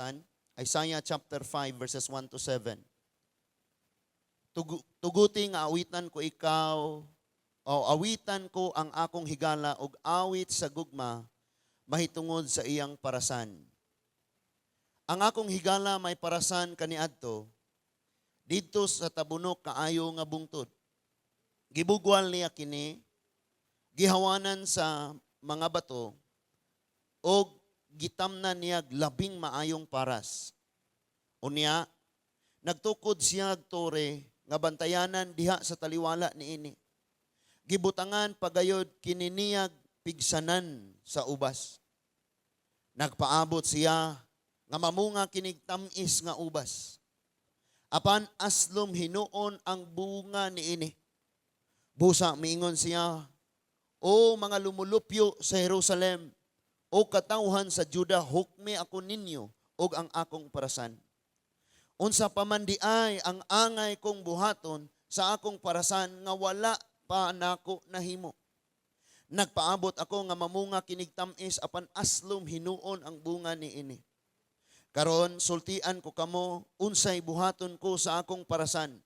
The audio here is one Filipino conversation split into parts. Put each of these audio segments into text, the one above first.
kalibutan. Isaiah chapter 5 verses 1 to 7. Tuguti nga awitan ko ikaw, o awitan ko ang akong higala og awit sa gugma, mahitungod sa iyang parasan. Ang akong higala may parasan kaniadto, didto sa tabunok kaayo nga bungtod. Gibugwal niya kini, gihawanan sa mga bato, o gitamnan niya labing maayong paras. Unya, nagtukod siya tore nga bantayanan diha sa taliwala niini. Gibutangan pagayod kininiyag pigsanan sa ubas. Nagpaabot siya nga mamunga kinig tamis nga ubas. Apan aslom hinuon ang bunga niini. Busa miingon siya, o mga lumulupyo sa Jerusalem, o katawhan sa Juda, hukmi ako ninyo og ang akong parasan. Unsa pa man di ay ang angay kong buhaton sa akong parasan nga wala pa nako nahimo. Nagpaabot ako nga mamunga kinig tamis apan aslom hinuon ang bunga niini. Karon sultian ko kamo unsay buhaton ko sa akong parasan.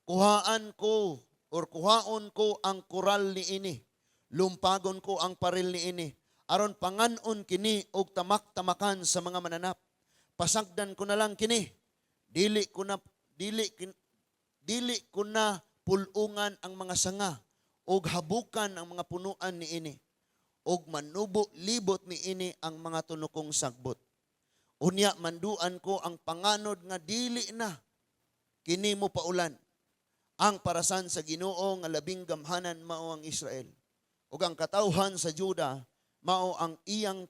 Kuhaan ko or kuhaon ko ang koral niini. Lumpagon ko ang paril niini. Aron panganon kini og tamak-tamakan sa mga mananap. Pasagdan ko na lang kini. Dili ko na pulungan ang mga sanga og habukan ang mga punuan niini. Og manubo libot niini ang mga tunokong sagbot. Unya manduan ko ang panganod nga dili na kini mo paulan. Ang parasan sa Ginoo nga labing gamhanan mao ang Israel. Ug ang katawhan sa Juda mao ang iyang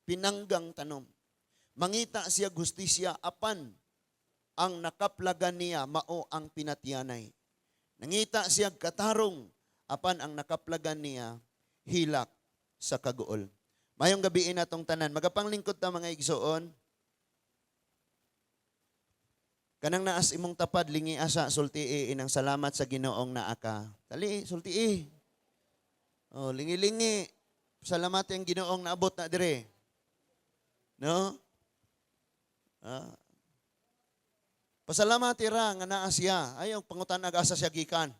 pinanggang tanom. Mangita siya gustisya apan ang nakaplagan niya mao ang pinatiyanay. Nangita siya katarong apan ang nakaplagan niya hilak sa kaguol. Mayong gabiin natong tanan. Magapanglingkod ta mga igsoon. Kanang naas imong tapad lingi asa sultii inang salamat sa Ginoong naaka. Dali sultii. Oh, lingi-lingi. Salamat ang Ginoong naabot na dire. No? Pasalamat ira nga naa siya. Ayaw pangutan ag-asa siya gikan.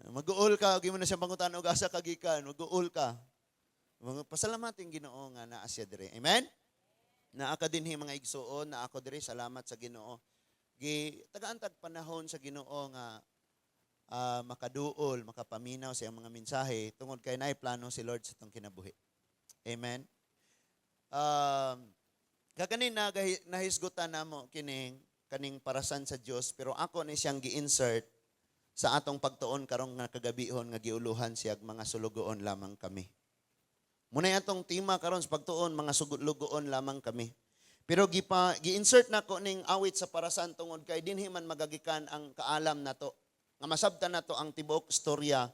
Mag-uol ka, huwag mo na siyang pangutan ag-asa kagikan. Mag-uol ka. Pasalamat ang Ginoo nga naa siya dire. Amen? Naa ka din mga igsuon, naa ako dire. Salamat sa Ginoo. Tagaan-tag panahon sa Ginoo nga makaduol, makapaminaw sa iyang mga mensahe tungod kay naay plano si Lord sa itong kinabuhi. Amen? Kaganina nahisgutan namo kaning parasan sa Dios pero ako ni siyang gi-insert sa atong pagtuon karong nga kagabihon nga giuluhan siya mga sulugoon lamang kami. Muna atong tema karon sa pagtuon mga sulugoon lamang kami. Pero gi-insert nako ning awit sa parasan tungod kay dinhi man magagikan ang kaalam nato. Nga masabtan nato ang tibuok istorya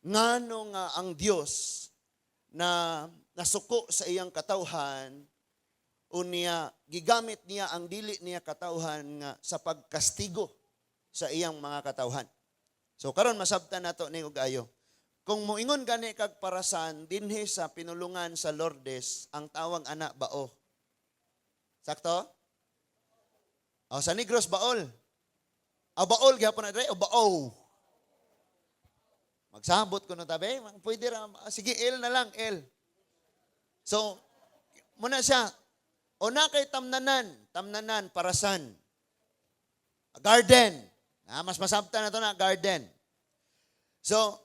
ngano nga ang Dios na nasuko sa iyang katawhan unya gigamit niya ang dili niya katawhan nga sa pagkastigo sa iyang mga katawhan. So karon masabtan nato ni ugayo. Kung moingon gani kag parasan dinhi sa pinulungan sa Lourdes ang tawag ana bao. Sakto? O sa Negros baol. Baol gyapon na dire o bao. Magsabot ko no tabi, pwede ra sige L na lang L. So muna siya una kay tamnanan parasan. Garden. Mas masabtan na to na garden. So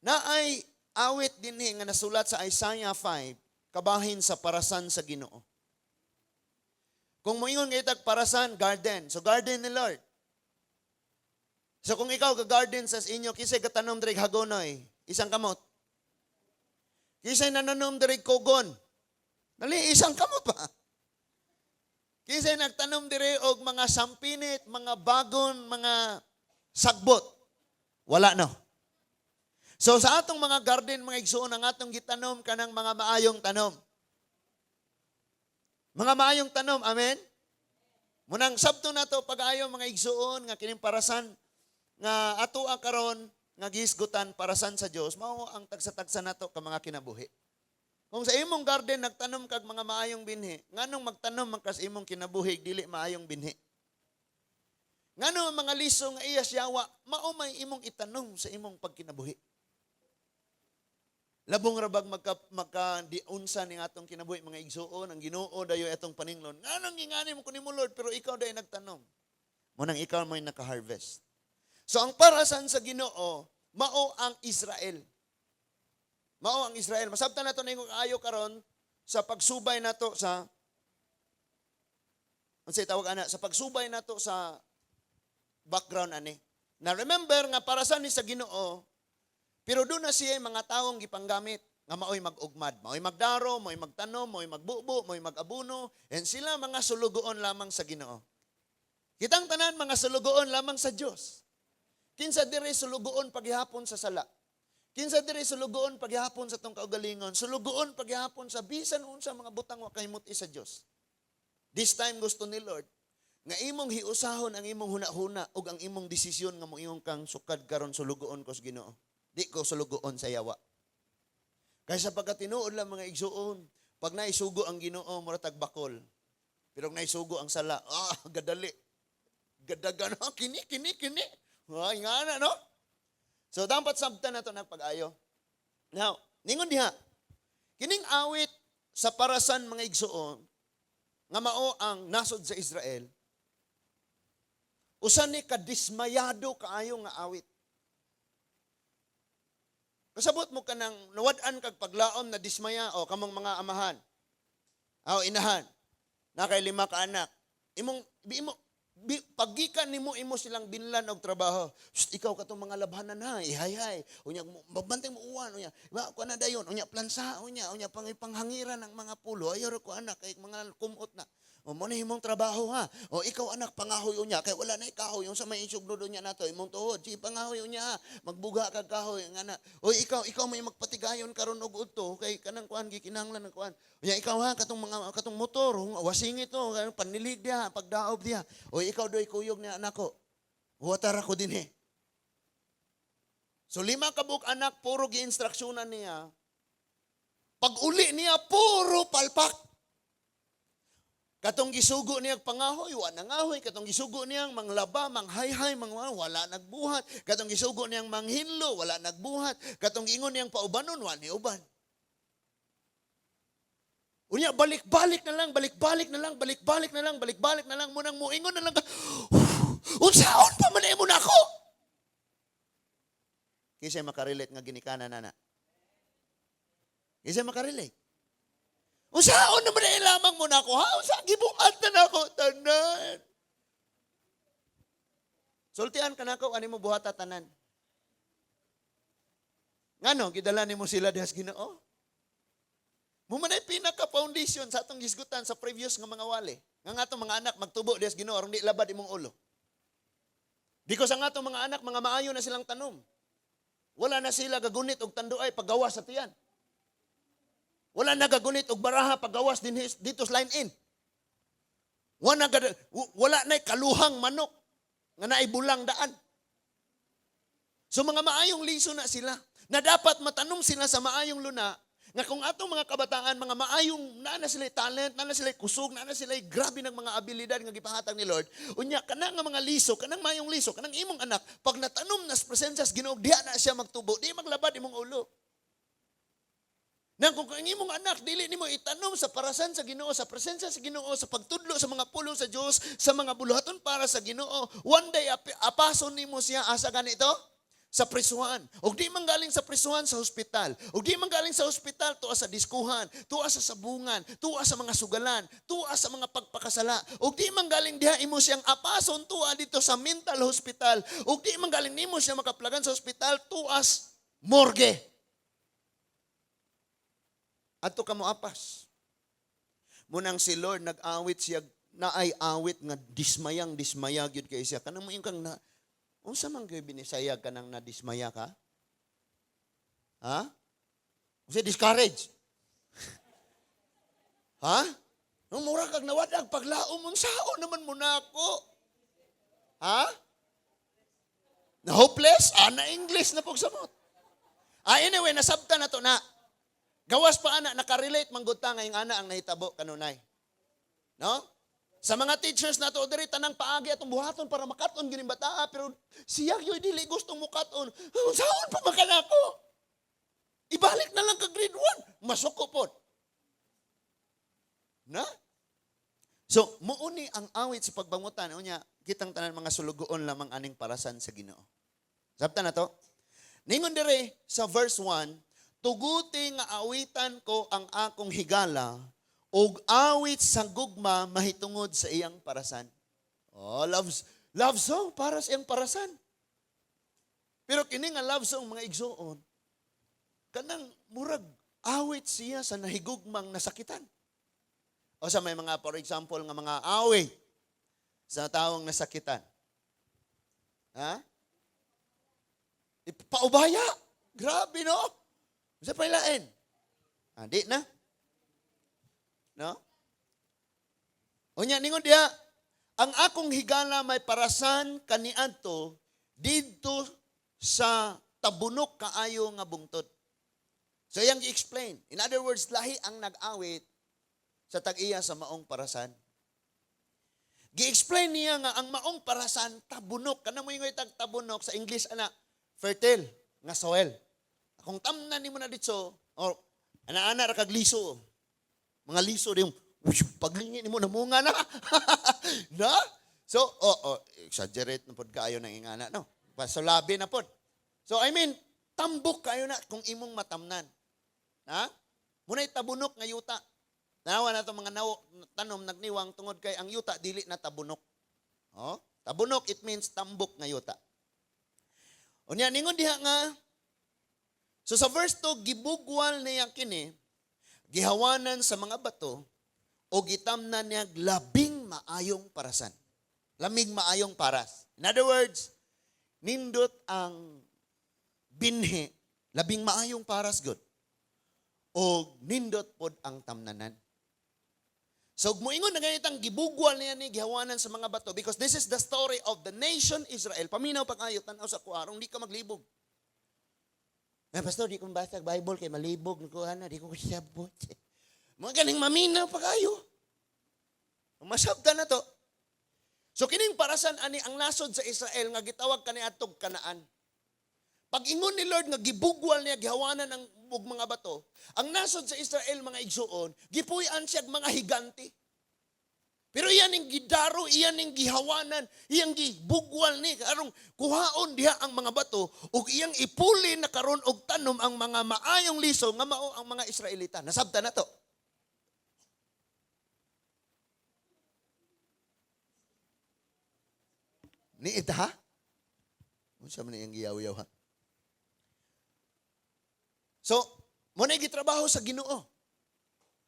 naay awit dinhi nga nasulat sa Isaiah 5 kabahin sa parasan sa Ginoo. Kung moingon nga itag parasan garden. So garden ni Lord. So kung ikaw ka-garden sa inyo, kisay katanom diri hagonoy, isang kamot. Kisay nananom diri kogon. Dali, isang kamot pa. Kisay nagtanom diri og mga sampinit, mga bagon, mga sagbot. Wala no. So sa atong mga garden, mga igsuon, ang atong gitanom kanang mga maayong tanom. Mga maayong tanom, amen? Munang sabto na to pag-ayo mga igsuon, nga kining parasan, nga ato ang karon nga gihisgutan parasan sa Dios mao ang tagsa-tagsa nato ka mga kinabuhi. Kung sa imong garden nagtanom kag mga maayong binhi, nganong magtanom man kas imong kinabuhig dili maayong binhi? Ngano ang mga liso nga iya siyawa, mao may imong itanom sa imong pagkinabuhi. Labong rabag magka diunsa ning atong kinabuhi mga igsuon, ang Ginoo dayo atong paninglon. Nganong ingani mo kunimo Lord pero ikaw day nagtanom. Mo nang ikaw may naka-harvest. So ang parasan sa Ginoo, mao ang Israel. Mao ang Israel. Masabtan nato ning kaayo karon sa pagsubay nato sa unsay tawag ana sa pagsubay nato sa background ani. Na remember nga parasan ni sa Ginoo, pero doon na siya mga taong gipanggamit nga maoy mag-ugmad, maoy magdaro, maoy magtanom, maoy magbubo, maoy mag-abuno, and sila mga sulugoon lamang sa Ginoo. Kitang tanan mga sulugoon lamang sa Dios. Kinsa diri sulugoon paghihapon sa sala. Kinsa diri sulugoon paghihapon sa tong kaugalingon, sulugoon paghihapon sa bisan unsa mga butang wa kahimuti sa Dios. This time gusto ni Lord nga imong hiusahon ang imong hunahuna ug ang imong desisyon nga mo imong kang sukad karon sulugoon ko sa Ginoo. Di ko sulugoon sa yawa. Kaysa pagkatinuod lang mga igsuon, pag naisugo ang Ginoo mura tag bakol. Pero naisugo ang sala, gadali. Gadagan kini. Ay nga na no? So dapat sabtan nato nagpag-ayo. Now, ningon diha. Kining awit sa parasan mga igsuon nga mao ang nasod sa Israel. Usa ni kadismayado kaayo nga awit. Kasabot mo kanang nawad-an kag paglaom na dismaya o kamong mga amahan. Inahan. Na kay 5 ka anak. Paggikan nimo imo silang binlan og trabaho. Ikaw katong mga labhanan ha, ihay-hay. Unya mabantay mo uwan unya. Ba ko na dayon, unya plansa unya panghangiran ng mga pulo. Ayo ko anak kay mga kumot na. O mo na himong trabaho ha. O ikaw anak pangahoy unya kay wala na ikahoy yung sa may insugno niya nato imong tuhod. Si pangahoy unya ha. Magbuga kag kahoy nga na. O ikaw may magpatigayon karon og udto kay kanang kuan gikinahanglan ng kuan. Unya ikaw ha katong motor wasingit to pannilig dia pagdaob dia. O ikaw doy kuyog ni anak ko. Watara ko dinhi. So 5 kabuk anak puro gi-instruksyonan niya. Pag uli niya puro palpak. Katong gisugo niyang pangahoy, wala nangahoy. Katong gisugo niyang manglaba, manghayhay, wala nagbuhat. Katong gisugo niyang manghinlo, wala nagbuhat. Katong gingon niyang paubanon, wala ni uban. Unya, balik-balik na lang. Munang muingon na lang. Unsaon pa man mo na ako? Kisay makarelate nga ginikanan na. Kisay makarelate. Unsaon naman na ilamang mo na ako, ha? Unsa gibuhat na ako, tanan. Sultian ka na ako, ano mo buhat tanan? Ngano, gidala ni mo sila dihas Ginoo? Mumanay pinaka-foundation sa atong gisgutan sa previous nga mga wali. Nga atong mga anak magtubo dihas Ginoo, aron di labad imong ulo. Because ang atong mga anak, mga maayo na silang tanom. Wala na sila gagunit og tanduay paggawas sa tiyan. Wala nagagunit og baraha paggawas din dito sa line in. Wala na kaluhang manok nga naay bulang daan. So mga maayong liso na sila na dapat matanom sila sa maayong luna nga kung atong mga kabataan mga maayong na sila talent, na sila kusog, na sila grabe ng mga abilidad nga gipahatag ni Lord. Unya kanang mga liso, kanang maayong liso, kanang imong anak pag natanom na sa presensya sa Ginoo diha na siya magtubo, di maglabad imong ulo. Nang kung ang imong anak, dili nimo itanom sa parasan sa Ginoo, sa presensya sa Ginoo, sa pagtudlo sa mga pulo sa Dios, sa mga buluhaton para sa Ginoo, one day apason nimo siya asa ganito? Sa prisuhan. Og di man galing sa prisuhan sa hospital. Og di man galing sa hospital tuwa sa diskuhan, tuwa sa sabungan, tuwa sa mga sugalan, tuwa sa mga pagpakasala. Og di man galing diha imo siyang apason tuwa dito sa mental hospital. Og di man galing nimo siya makaplagan sa hospital tuas morgue. Adto ka mo apas. Munang si Lord nag-awit siya na ay awit nga dismayang-dismaya gyud kay siya. Kanang mo yung kang na unsa man gyud binisayag kanang na-dismaya ka? Ha? Unsa discourage? Ha? Nung mura kag nawadag paglaom unsaon naman mo nako? Ha? Na hopeless? Na English na pagsamot. Anyway, nasabtan na to na. Gawas pa ana, nakarelate manggod ta ngayong ana ang nahitabo kanunay. No? Sa mga teachers na to, diri tanang paagi atong buhaton para makaton gining bata, pero siya yoy dili gustong mukaton. Saan pa makanako? Ibalik na lang ka grade 1. Masuko pod. Na? So, muuni ang awit sa pagbangutan. Unya, kitang tanan mga sulugoon lamang aning parasan sa Ginoo. Sabta na to? Ningon dire sa verse 1, tuguti nga awitan ko ang akong higala, ug awit sa gugma mahitungod sa iyang parasan. Oh, love song para sa iyang parasan. Pero kini nga love song mga igsoon, kanang murag awit siya sa nahigugmang nasakitan. O sa may mga, for example, nga mga awit sa taong nasakitan. Ha? Paubaya. Grabe, no? Sa pailain. Di na. No? Unya, ningon diya, ang akong higala may parasan kaniadto didto sa tabunok kaayo nga bungtod. So, iyang i-explain. In other words, lahi ang nag-awit sa tag-iya sa maong parasan. Gi-explain niya nga ang maong parasan tabunok. Kanang mo yung tabunok sa English ana fertile nga soil. Kung tamnan nimo na dito or ana-ana ra kag liso. Mga liso yung paglingi nimo na munga na. Na? So, exaggerate na pod kaayo nang ingana no. Pasulabi na pod. So I mean, tambok kayo na kung imong matamnan. Ha? Munay tabunok nga yuta. Nawa na itong mga tanom nagniwang tungod kay ang yuta dili na tabunok. Oh, tabunok it means tambok nga yuta. Unya ningon diha nga so sa verse 2 gibugwal niya kini gihawanan sa mga bato o gitamnan niya labing maayong parasan. Lamig maayong paras. In other words, nindot ang binhi labing maayong paras good. O nindot pod ang tamnanan. So, muingon na ganitang gibugwal niya ni gihawanan sa mga bato because this is the story of the nation Israel. Paminaw pa kayo, tanaw sa kuarong, di ka maglibog. Pastor, di ko mabasa Bible kay malibog. Na, di ko sabot. Mga ganing maminaw pa kayo. Masabda na to. So, kining parasan ani ang nasod sa Israel nga gitawag kaniadtog Kanaan. Pag ingon ni Lord nga gibugwal niya gihawanan ang mga bato, ang nasod sa Israel mga igsuon, gipuy-an siya mga higanti. Pero iyan ang gidaro, iyan ang gihawanan, iyang gibugwal ni karong kuhaon diha ang mga bato ug iyang ipuli na karon og tanom ang mga maayong liso nga mao ang mga Israelita. Nasabta na to. Ni ita ha? Unsa man iyang giyaw-yaw ha? So, muna gitrabaho sa Ginoo.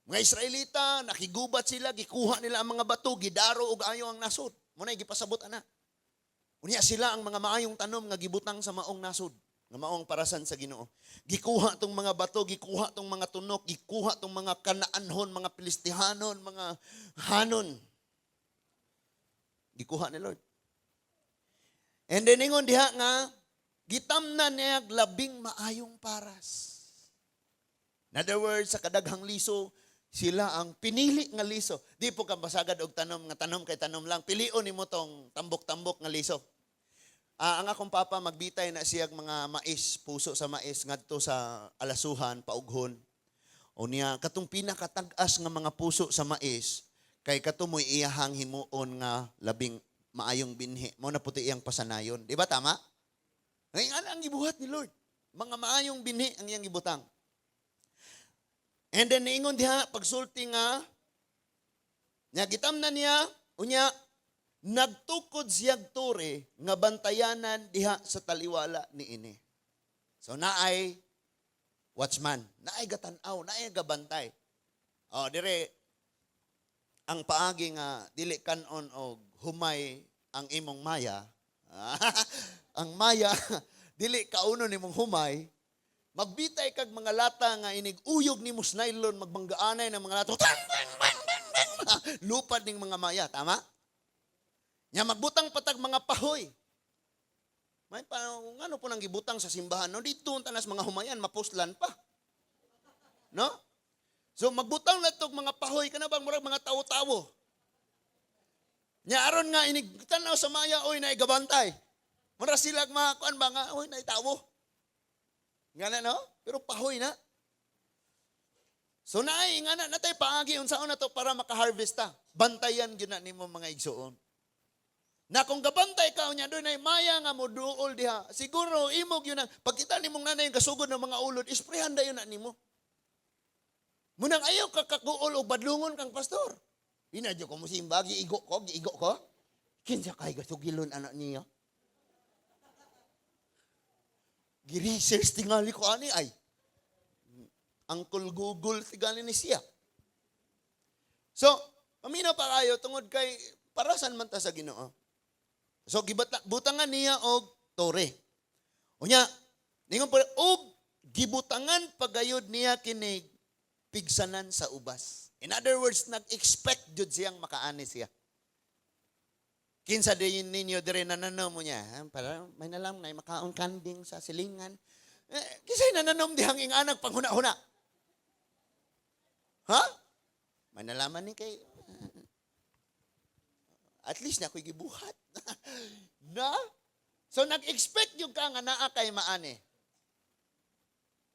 Mga Israelita, nakigubat sila, gikuha nila ang mga bato, gidaro og ayo ang nasod. Muna gipasabot ana. Unya sila ang mga maayong tanom nga gibutang sa maong nasod, nga maong parasan sa Ginoo. Gikuha tong mga bato, gikuha tong mga tunok, gikuha tong mga Kanaanhon, mga Pilistihanon, mga Hanon. Gikuha ni Lord. And then ingon diha nga gitamnan niya labing maayong paras. In other words, sa kadaghang liso, sila ang pinili nga liso. Di po ka basagad og tanom nga tanom kay tanom lang. Pilion nimo tong tambok-tambok nga liso. Ang akong papa magbitay na siyag mga mais, puso sa mais ngadto sa alasuhan, paughon. O niya katong pinakatag-as nga mga puso sa mais kay katumoy iyahang himuon nga labing maayong binhi. Mao na puti iyang pasanayon. Di ba tama? Ngayon ang gibuhat ni Lord. Mga maayong binhi ang iyang gibutang. And then niingon diha pagsulti nga gitamnan niya unya nagtukod siyag tore nga bantayanan diha sa taliwala niini. So naay watchman, naay gatan-aw, naay gabantay. Dire ang paagi nga dili kanon og humay ang imong maya. Ang maya dili kauno nimong humay. Magbitay kag mga lata nga inig uyog ni musnaylon magbanggaanay ng mga lata. Lupad ning mga maya, tama? Nya magbutang patag mga pahoy. May pa ngano po nang gibutang sa simbahan no dito tanas mga humayan mapuslan pa. No? So magbutang na itong mga pahoy ka na bang murag mga tawo-tawo. Nya aron nga inigtanaw sa maya oy na igabantay. Mura sila mga kuan ba nga oy na itawo. Nga na no? Pero pahoy na. So naay nga na natay paagi unsaon na to para maka-harvest ta. Bantayan gyud na nimo mga igsuon. Na kung gabantay ka unya doon ay maya nga mo duol diha. Siguro imog yun ang pagkita nimong nanay kasugod ng mga ulod, isprehan dayon na nimo. Munang ayaw ka kaguol o badlungon kang pastor. Inadyo ko mo simba, giigo ko. Kinsa kay gasugilon anak niya. Gi-research tingali ko ani ay. Uncle Google tingali ni siya. So, paminaw pa kayo tungod kay parasan man ta sa Ginoo. So gibutangan niya og tore. Unya, ningon pa og gibutangan pagayod niya kinig pigsanan sa ubas. In other words, nag-expect jud siyang makaani siya. Kinsa din ninyo dire nananom mo niya, para may nalang na makaon kanding sa silingan. Kisay nananom dihang ing anak panghuna-huna. Ha? May nalaman ni kay at least na ako'y gibuhat. Na? So nag-expect yung ka nga naa kay maani.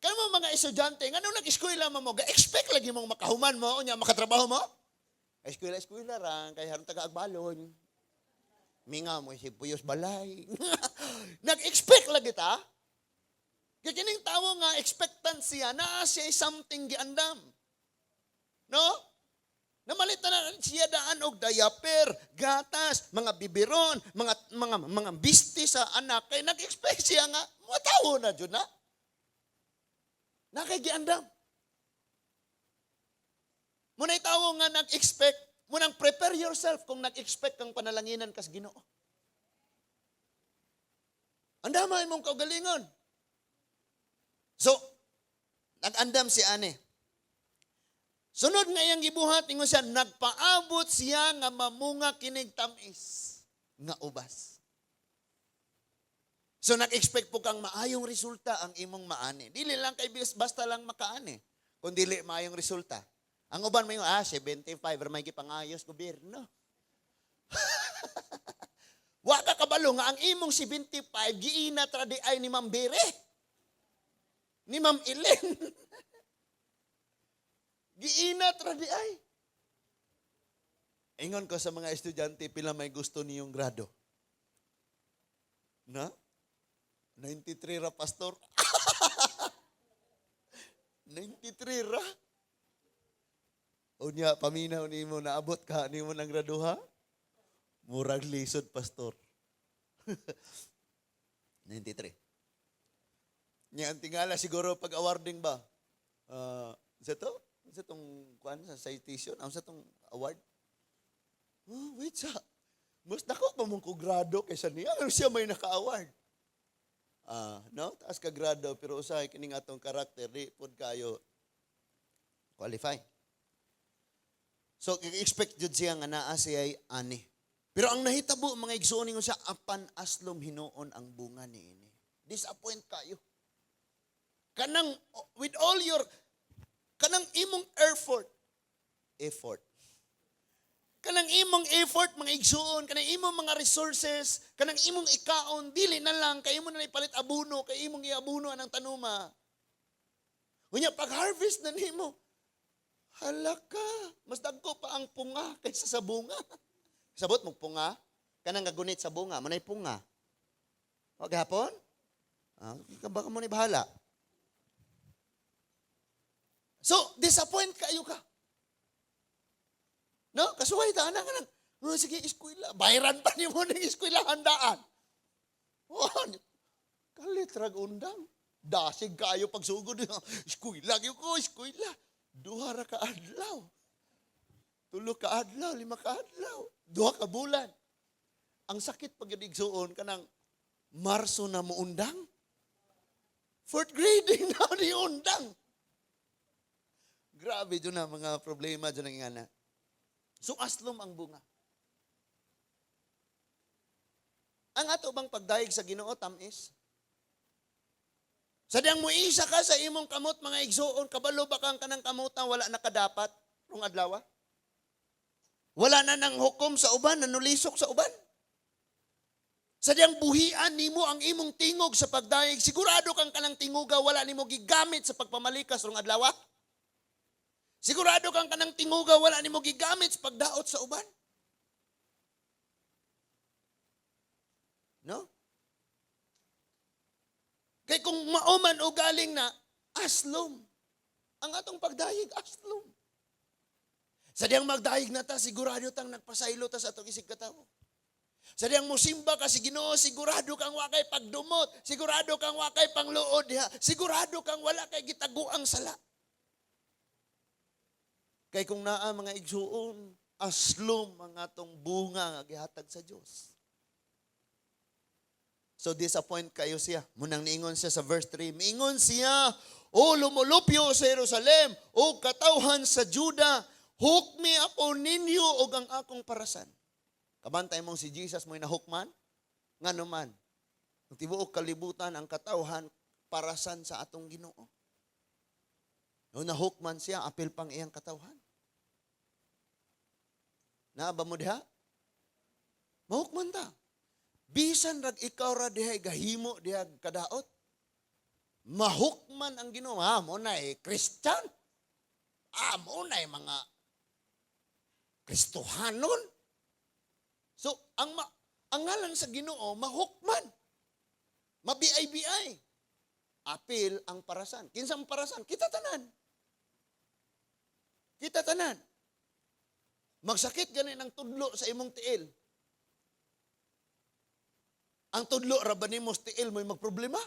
Kaya mo mga estudyante, nga nung nag-eskwela mo, ga-expect lagi mong makahuman mo, o niya makatrabaho mo? Eskwela rang, kaya harong taga-agbalon. Minga mo, si Puyos Balay. Nag-expect lagi ta? Kaya kining tao nga, expectant siya, na siya something giandam. No? Namalitan na siya daan og diaper, gatas, mga biberon, mga bisti sa anak, kaya nag-expect siya nga, mga tao na dyan na. Nakikiandam. Muna'y tao nga nag-expect, munang prepare yourself kung nag-expect kang panalanginan kas Ginoo. Andamay mong kaugalingon. So, nag-andam si Ane. Sunod nga iyang gibuhat, ingon siya, nagpaabot siya nga mamunga kinig tamis nga ubas. So nag-expect po kang maayong resulta ang imong maani. Dili lang kay basta lang makaani, kung dili maayong resulta. Ang uban mo yung, 75, pero may gipangayos gobyerno. Wa ka kabalo nga ang imong 75, giina tradi ay ni Ma'am Bere. Ni Ma'am Elen. Giina tradi ay. Ingon ko sa mga estudyante, pila may gusto niyong grado. Na? 93 ra, pastor. 93 ra. O niya, paminaw ni mo, naabot ka, ni mo ng graduha? Murag lisod, pastor. 93. Niya, ang tingala siguro pag-awarding ba? Sa to? Sa tong, sa citation? Sa tong award? Oh, wait sa. Mas dako pa mong grado kaysa niya. Ano siya may naka-award? No? Taas ka grado, pero usahay kining atong karakter, di pod kayo qualify. So, expect jud siya nga naa siya ay ani. Pero ang nahitabo, mga igsuon ningon siya, apan aslom hinuon ang bunga niini. Disappoint kayo. Kanang, with all your, kanang imong effort. Kanang imong effort, mga igsuon, kanang imong mga resources, kanang imong ikaon, dili na lang, kay imo na ipalit abuno, kay imong iabuno anang tanuma. Unya, pag-harvest na nimo, halaka, mas dagko pa ang punga kaysa sa bunga. Sabot mong punga, kanang gagunit sa bunga, manay punga. O, gahapon? Baka mo na bahala. So, disappoint kayo ka. No? Kasuway ta, anang. Sige, eskwela. Bayaran pa niyo mo ng eskwela, handaan. Kalit rag undang. Dasig kayo pagsugod. Eskwela, eskwela. 2 ra ka adlaw. 3 ka adlaw, 5 ka adlaw. 2 ka bulan. Ang sakit pag idigsuon kanang Marso na mo undang. 4th grading na ni undang. Grabe dyan na mga problema dyan ang ingana. So aslom ang bunga. Ang ato bang pagdayeg sa Ginoo tamis? Sadyang mo isa ka sa imong kamot mga igsoon, kabalo ba kang kanang kamutan wala nakadapat rong adlaw? Wala na nang hukom sa uban, nanulisok sa uban. Sadyang buhian nimo ang imong tingog sa pagdayeg, sigurado kang kanang tinguga wala nimo gigamit sa pagpamalikas rong adlaw. Sigurado kang kanang tinguga wala nimo gigamit sa pagdaot sa uban. No? Kay kung mauman o galing na, aslom. Ang atong pagdayeg, aslom. Sadyang magdayeg na ta, sigurado tang nagpasaylo ta sa atong isig katawo. Sadyang musimba ka si Ginoo, sigurado kang wakay pagdumot, sigurado kang wakay pangluod diha, sigurado kang wala kay gitaguang sala. Kay kung naa mga igsuon, aslom ang atong bunga nga gihatag sa Dios. So disappoint kayo siya. Munang niingon siya sa verse 3. Miingon siya, O lumulupyo sa Jerusalem, O katawhan sa Juda, hukmi ako ninyo o ang akong parasan. Kabantay mong si Jesus mo'y nahukman? Nga naman, ang tibuok kalibutan ang katawhan parasan sa atong Ginoo. Nung nahukman siya, apil pang iyang katawhan. Naaba mo diha? Mahukman ta. Bisan rag ikaw ra dihay gahimo diha kadaot. Mahukman ang Ginoo. Mo na Christian. Mo na mga Kristohanon. So ang ngalan sa Ginoo mahukman. Mabiay-biay. Apil ang parasan. Kinsa ang parasan? Kita tanan. Kita tanan. Magsakit ganin ang tudlo sa imong tiil. Ang tudlo ra ba nimo sa tiil mo'y magproblema?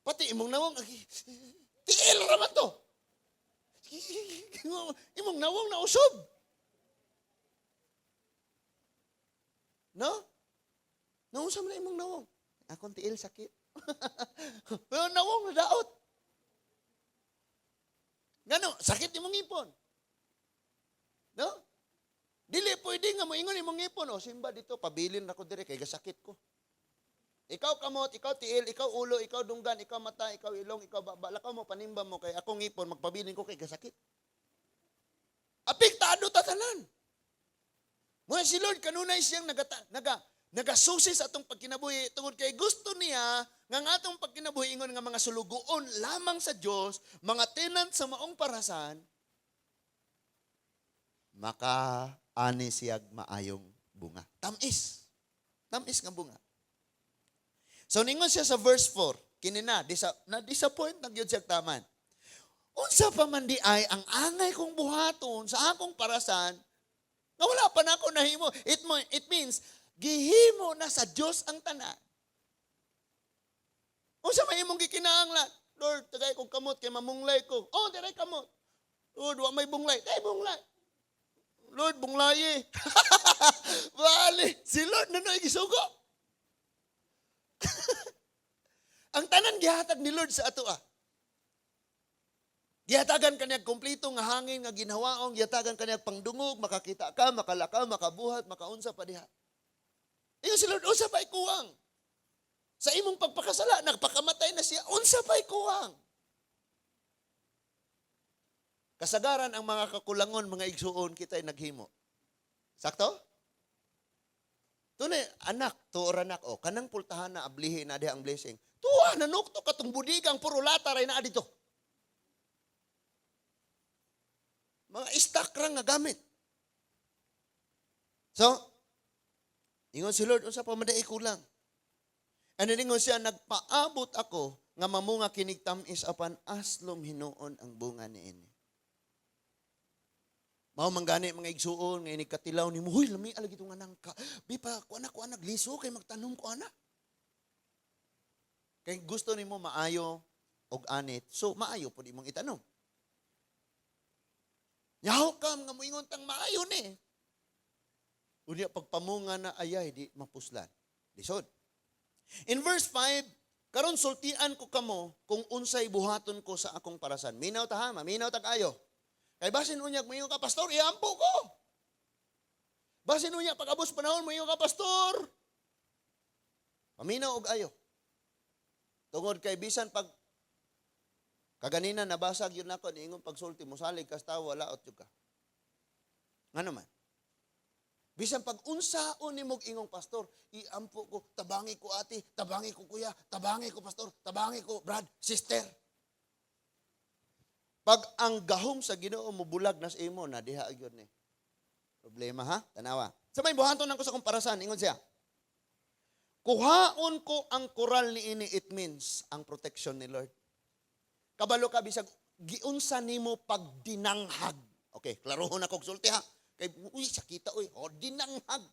Pati imong nawong tiil ra man to. Imong nawong na usob. No? Nausam na imong nawong. Akong tiil sakit. Pero nawong na daot. Ngano, sakit imong ipon. No? Dili pwede nga mo ingon imong ipon. O simba dito, pabilin na ko dire kay gasakit ko. Ikaw kamot, ikaw tiil, ikaw ulo, ikaw dunggan, ikaw mata, ikaw ilong, ikaw baba. Lakaw mo, panimba mo kay akong ipon, magpabilin ko kay gasakit. Apektado tatanan. Muna si Lord, kanunay siyang nagasusi sa atong pagkinabuhi tungod kay gusto niya nga nga atong pagkinabuhi ingon nga mga sulugoon lamang sa Dios, mga tenant sa maong parasan, maka-ani siyag maayong bunga. Tamis. Tamis nga bunga. So ningon siya sa verse 4, kini na-disappoint na gyud siya taman. Unsa pa man di ay ang angay kong buhaton sa akong parasan, nga wala pa na ako nahimo. It means, gihimo na sa Diyos ang tanan. Unsa may imong gikinahanglan? Lord, tagay kong kamot kay mamunglay ko. Oh, diray kamot. Lord, wa may bunglay. Tay bunglay. Lord, bunglaye. Bali, si Lord na gisugo. Ang tanan gihatag ni Lord sa ato Gihatagan kaniya kompleto nga hangin nga ginhawaong, gihatagan kaniya pangdungog, makakita ka, makalakaw, makabuhat, makaunsa pa diha. Iyo si Lord, unsa pa'y kuwang? Sa imong pagpakasala, nagpakamatay na siya, unsa pa'y kuwang? Kasagaran ang mga kakulangon, mga igsuon, kita'y naghimo. Sakto? Tunay, anak, tuor anak, kanang pultahan na ablihi na diha ang blessing. Tuwa, nanukto katong budigang, puro lata rin na dito. Mga stock ra nga gamit. So, ingon si Lord, unsa pa maday kulang. Ano ingon siya, nagpaabot ako nga mamunga kinig tamis apan aslom hinuon ang bunga niini. Mao manggani mga igsuon nga ini katilaw nimo, huy lami alagi tong anang ka. Bi pa ko anak liso kay magtanom ko ana. Kay gusto nimo maayo og anit, so maayo pud imong itanom. Yaw kam nga moingon tang maayo ni. Unya pagpamunga na ayay di mapuslan. Lisod. In verse 5, karon sultian ko kamo kung unsay buhaton ko sa akong parasan. Minaw ta ha, maminaw ta kayo. Kay basin unya moingon ka pastor, iampo ko. Basin unya pag-abos panahon moingon ka pastor. Paminaw og ayo. Tungod kay bisan pag kaganina nabasag yun ako niingon pagsulti mo salig kas tawo wala ot ka. Ngano man? Bisan pag unsaon nimog ingong pastor, iampo ko, tabangi ko ate, tabangi ko kuya, tabangi ko pastor, tabangi ko brad, sister. Pag ang gahom sa Ginoo mo bulag nas imo na diha gyud ni. Problema ha? Tanawa. Sa may buhaton ko sa komparasan, ingon siya. Kuhaon ko ang koral ni ini, it means ang protection ni Lord. Kabalo ka bisag giunsa nimo pagdinanghag. Okay, klarohon ako sulti ha. Kay uy sakita uy, dinanghag.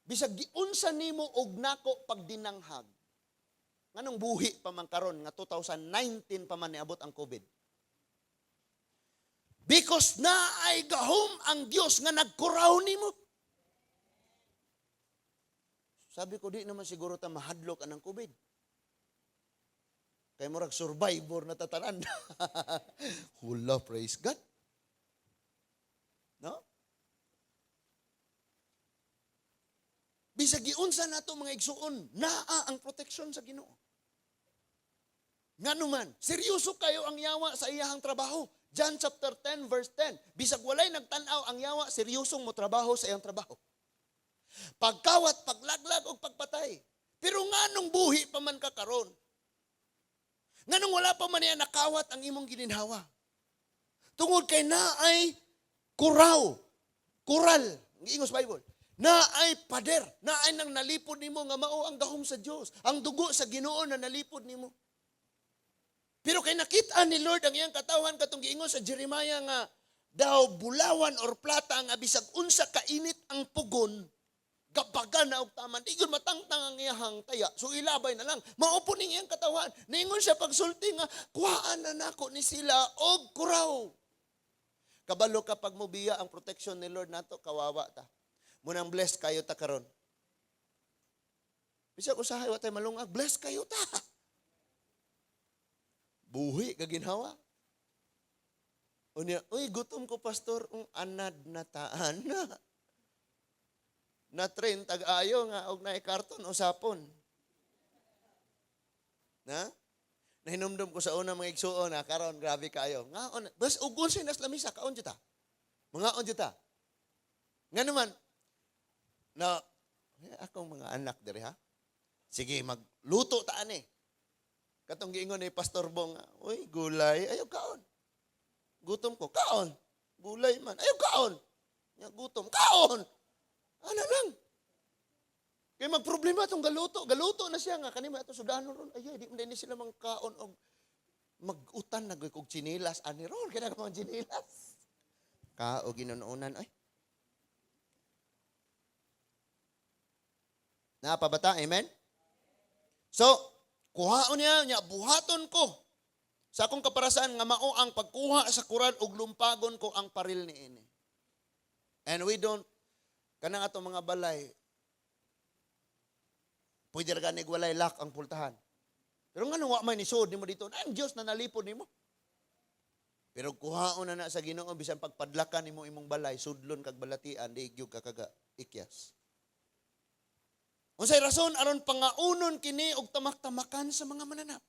Bisag giunsa nimo og nako pagdinanghag. Nganong buhi pa man karon nga 2019 pa man niabot ang COVID. Because na ay gahom ang Dios nga nagkuraw nimo. Sabi ko di naman siguro ta mahadlok anang COVID. Kay murag survivor na tatanan. Hula, praise God. No? Bisag giunsa nato mga igsuon, naa ang protection sa Ginoo. Ngano man, seryoso kayo ang yawa sa iyahang trabaho. John chapter 10 verse 10. Bisag walay nagtan-aw ang yawa, seryosong mo trabaho sa iyang trabaho. Pagkawat, paglaglag o pagpatay. Pero nganong buhi pa man ka karon? Nganong wala pa man niya nakawat ang imong gininhawa? Tungod kay naay kuraw, kural, giingos Bible. Na ay pader, na ay nang nalipod nimo nga mao ang gahom sa Dios, ang dugo sa Ginoo na nalipod nimo. Pero kay nakita ni Lord ang iyang katawan katong giingon sa Jeremiah nga daw bulawan or plata nga bisag unsa kainit ang pugon, gabagan na og taman, di gyud matangtang ang iyang taya. So ilabay na lang. Maupo ning iyang katawan. Niingon siya pagsulti nga kuhaan na nako ni sila og kuraw. Kabalo kapag mobiya ang protection ni Lord nato, kawawa ta. Munang bless kayo ta karon. Bisag usahay wa tay malungag, bless kayo ta. Buhi ka ginhawa. Unya, uy gutom ko pastor, anad na taan na. Na-train tag-ayo nga og naay karton o sapon. Na? Nahinumdum ko sa una mga igsuon na karon grabe kayo. Nga bas ugon sinas lamisa kaon jud ta. Mga on jud ta. Nga naman na akong mga anak diri ha. Sige magluto ta ani. Katong giingon ni Pastor Bong, uy gulay ayaw kaon. Gutom ko kaon. Gulay man ayaw kaon. Nya gutom kaon. Ano lang? Kaya magproblema itong galuto. Galuto na siya nga. Kanima ito sudano ron. Ay, di man sila mangkaon o mag-utan na kog chinilas. Ani ron, kaya mga chinilas. Kao ginununan. Ay. Napabata, amen? So, kuhaon niya, buhaton ko. Sa akong kaparasaan nga mao ang pagkuha sa Quran ug lumpagon ko ang paril ni ini. And we don't kanang ato mga balay, pwede ra ganig walay lock ang pultahan. Pero nga nung wa may nisod nimo dito, ang Diyos na nalipod nimo. Pero kuhaon na sa Ginoo bisan pagpadlakan nimo imong balay, sudlon kag balatian, di gyud ka kaga ikyas. Unsay rason aron pangaunon kini og tamak-tamakan sa mga mananap.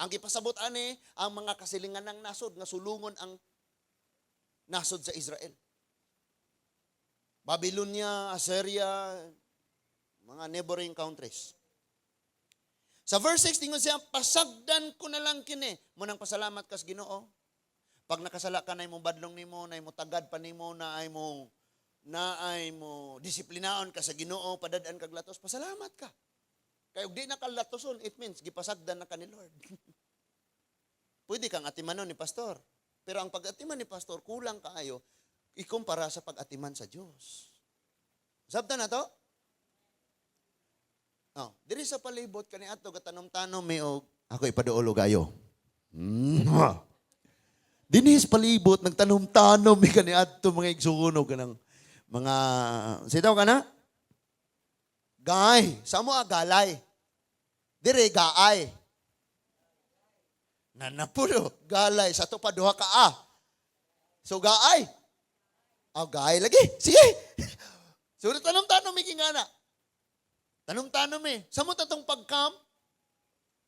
Ang gipasabot ani ang mga kasilingan ng nasod nga sulungon ang nasod sa Israel. Babylonia, Assyria, mga neighboring countries. Sa verse 6, tingnan siya, pasagdan ko na lang kini. Munang pasalamat kas Ginoo. Pag nakasala ka na imong badlong nimo, na imo tagad pa nimo, na ay mo disiplinaon ka sa Ginoo, padadaan kag latos, pasalamat ka. Kay ug di na ka latoson, it means gipasagdan na ka ni Lord. Pwede kang atimanon ni pastor. Pero ang pag-atiman ni pastor kulang kaayo ikumpara sa pag-atiman sa Diyos. Sabta na to? Oh, diri sa palibot kani ato gatanom-tanom mi og ako ipaduolo gayo. Dinhi sa palibot nagtanom-tanom mi kani ato mga igsuon kanang mga sitaw kana? Gay, samo galay. Dire gaay. Nanapulo, galay sa to pa duha ka So gaay. Gay lagi. Sige. So tanom-tanom mi kingana. Tanom-tanom mi. Samo tatong pagkam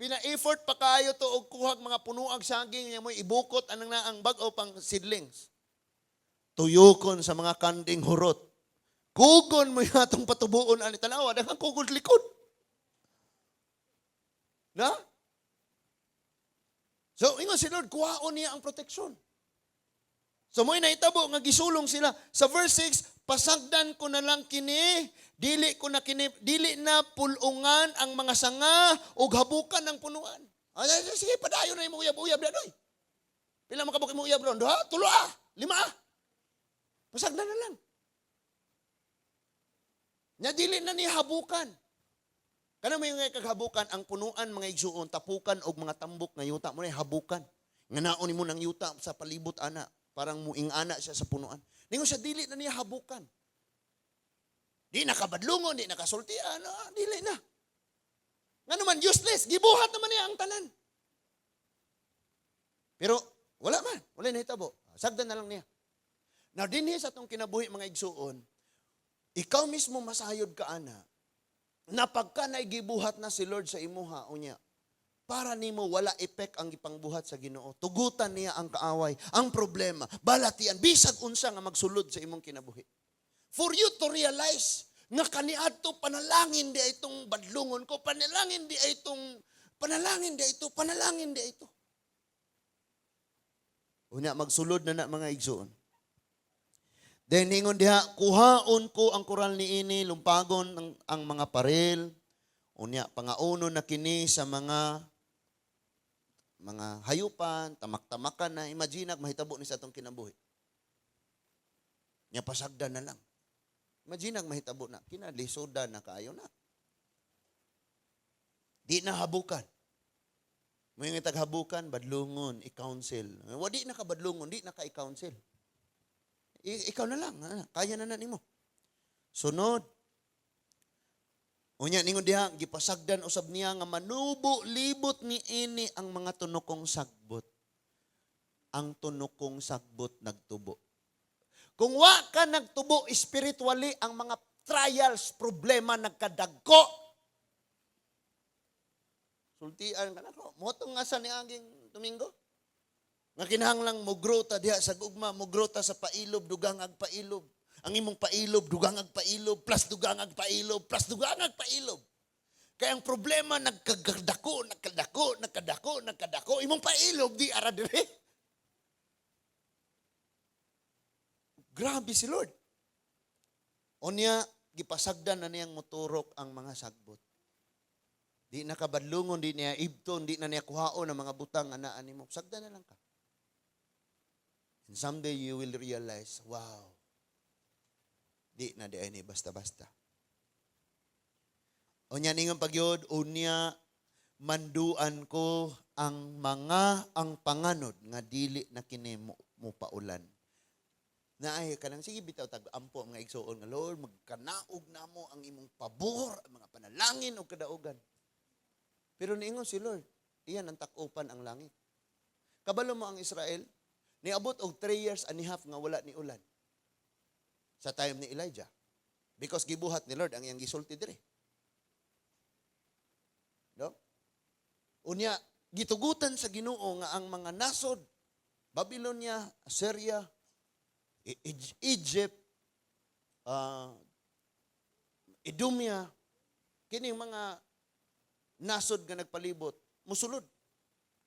pina-effort pa kayo to og kuhag mga punuag saging nga mo ibukot anang na ang bag-o pang seedlings. Tuyokon sa mga kanding hurot. Kugon mo yatong patubuon ani tanawa daghang kugod likod. Na? So, ingon si Lord, kuhaon niya ang proteksyon. So, mo'y naitabo nga gisulong sila. Sa verse 6, pasagdan ko na lang kini, dili na pulungan ang mga sanga o habukan ng punuan. Sige, padayon na yung uyab-uyab na doy. Pila makabuk yung uyab ron? 2, 3, 5. Pasagdan na lang. Nya dili na niya habukan. Kana may nga kaghabukan ang punuan mga igsuon tapukan og mga tambok nga yuta mo na habukan. Nga naon mo nang yuta sa palibot ana, parang muing ana siya sa punuan. Ningon siya dili na niya habukan. Di nakabadlungon, di nakasultian, dili na. Nga naman useless, gibuhat naman niya ang tanan. Pero wala na hitabo. Sagdan na lang niya. Now dinhi sa atong kinabuhi mga igsuon, ikaw mismo masayod ka ana. Na pagka naigibuhat na si Lord sa imuha, unya, para nimo wala effect ang ipangbuhat sa Ginoo. Tugutan niya ang kaaway, ang problema, balatian, bisag unsa nga magsulod sa imong kinabuhi. For you to realize nga kaniadto panalangin di itong badlungon ko, panalangin di ito. Unya magsulod na mga igsoon. Then ningon diha, kuhaon ko ang koral niini, lumpagon ang mga parel. Unya, pangauno na kini sa mga hayupan, tamak-tamakan na. Imagine, mahitabo ni sa atong kinabuhi. Nya pasagdan na lang. Imagine, mahitabo na. Kinalisoda na kaayo na. Di na habukan. May nga taghabukan, badlungon, i-counsel. Wadi na ka badlungon, di na ka i-counsel. Ikaw na lang, kaya na nimo. Sunod. Unya ningon diha gipasagdan usab niya nga manubo libot ni ini ang mga tunokong sagbot. Ang tunokong sagbot nagtubo. Kung wa ka nagtubo spiritually, ang mga trials, problema nagkadagko. Sultian ka na ko. Motong nga sa niaging Domingo. Nga kinahanglang mugrota diha sa gugma, mugrota sa pailob, dugang ag pailob. Ang imong pailob, dugang ag pailob, plus dugang ag pailob, plus dugang ag pailob. Kaya ang problema, nagkadako. Imong pailob, di ara dire. Grabe si Lord. Unya, gipasagdan na niyang moturok ang mga sagbot. Di na kabadlungon, di niya ibton, di na niya kuhaon ang mga butang anaan nimo. Sagdan na lang ka. And someday you will realize, wow, di na di ay ni basta-basta. Unya ningon pagyod, unya manduan ko ang panganod nga dili na kini mo paulan. Na ay kanang sige bitaw tag-ampo mga igsuon nga Lord, magkanaog namo ang imong pabor, ang mga panalangin o kadaugan. Pero niingon si Lord, iyan ang takupan ang langit. Kabalo mo ang Israel, niabot og 3 years and a half nga wala ni ulan. Sa time ni Elijah. Because gibuhat ni Lord ang iyang gisulti dire. No? Unya, gitugutan sa Ginoo nga ang mga nasod, Babylonia, Assyria, Egypt, Idumea, kining mga nasod nga nagpalibot, musulod.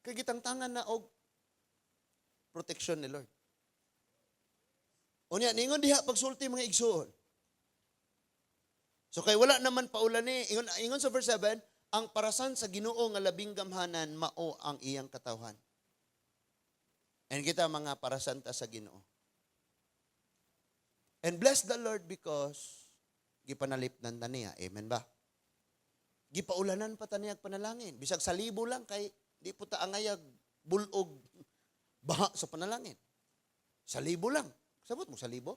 Kay gitangtangan na og protection ni Lord. Unya ningon diha pagsulti mga igsoon. So kay wala naman paulan ni ingon sa verse 7, ang parasan sa Ginoo nga labing gamhanan mao ang iyang katawhan. And kita mga parasan ta sa Ginoo. And bless the Lord because gipanalipnan ta niya. Amen ba? Gipaulanan pa ta niya panalangin. Bisag sa libo lang kay di po ta angayag bulog baha sa panalangin. Sa libo lang. Sabot mo sa libo?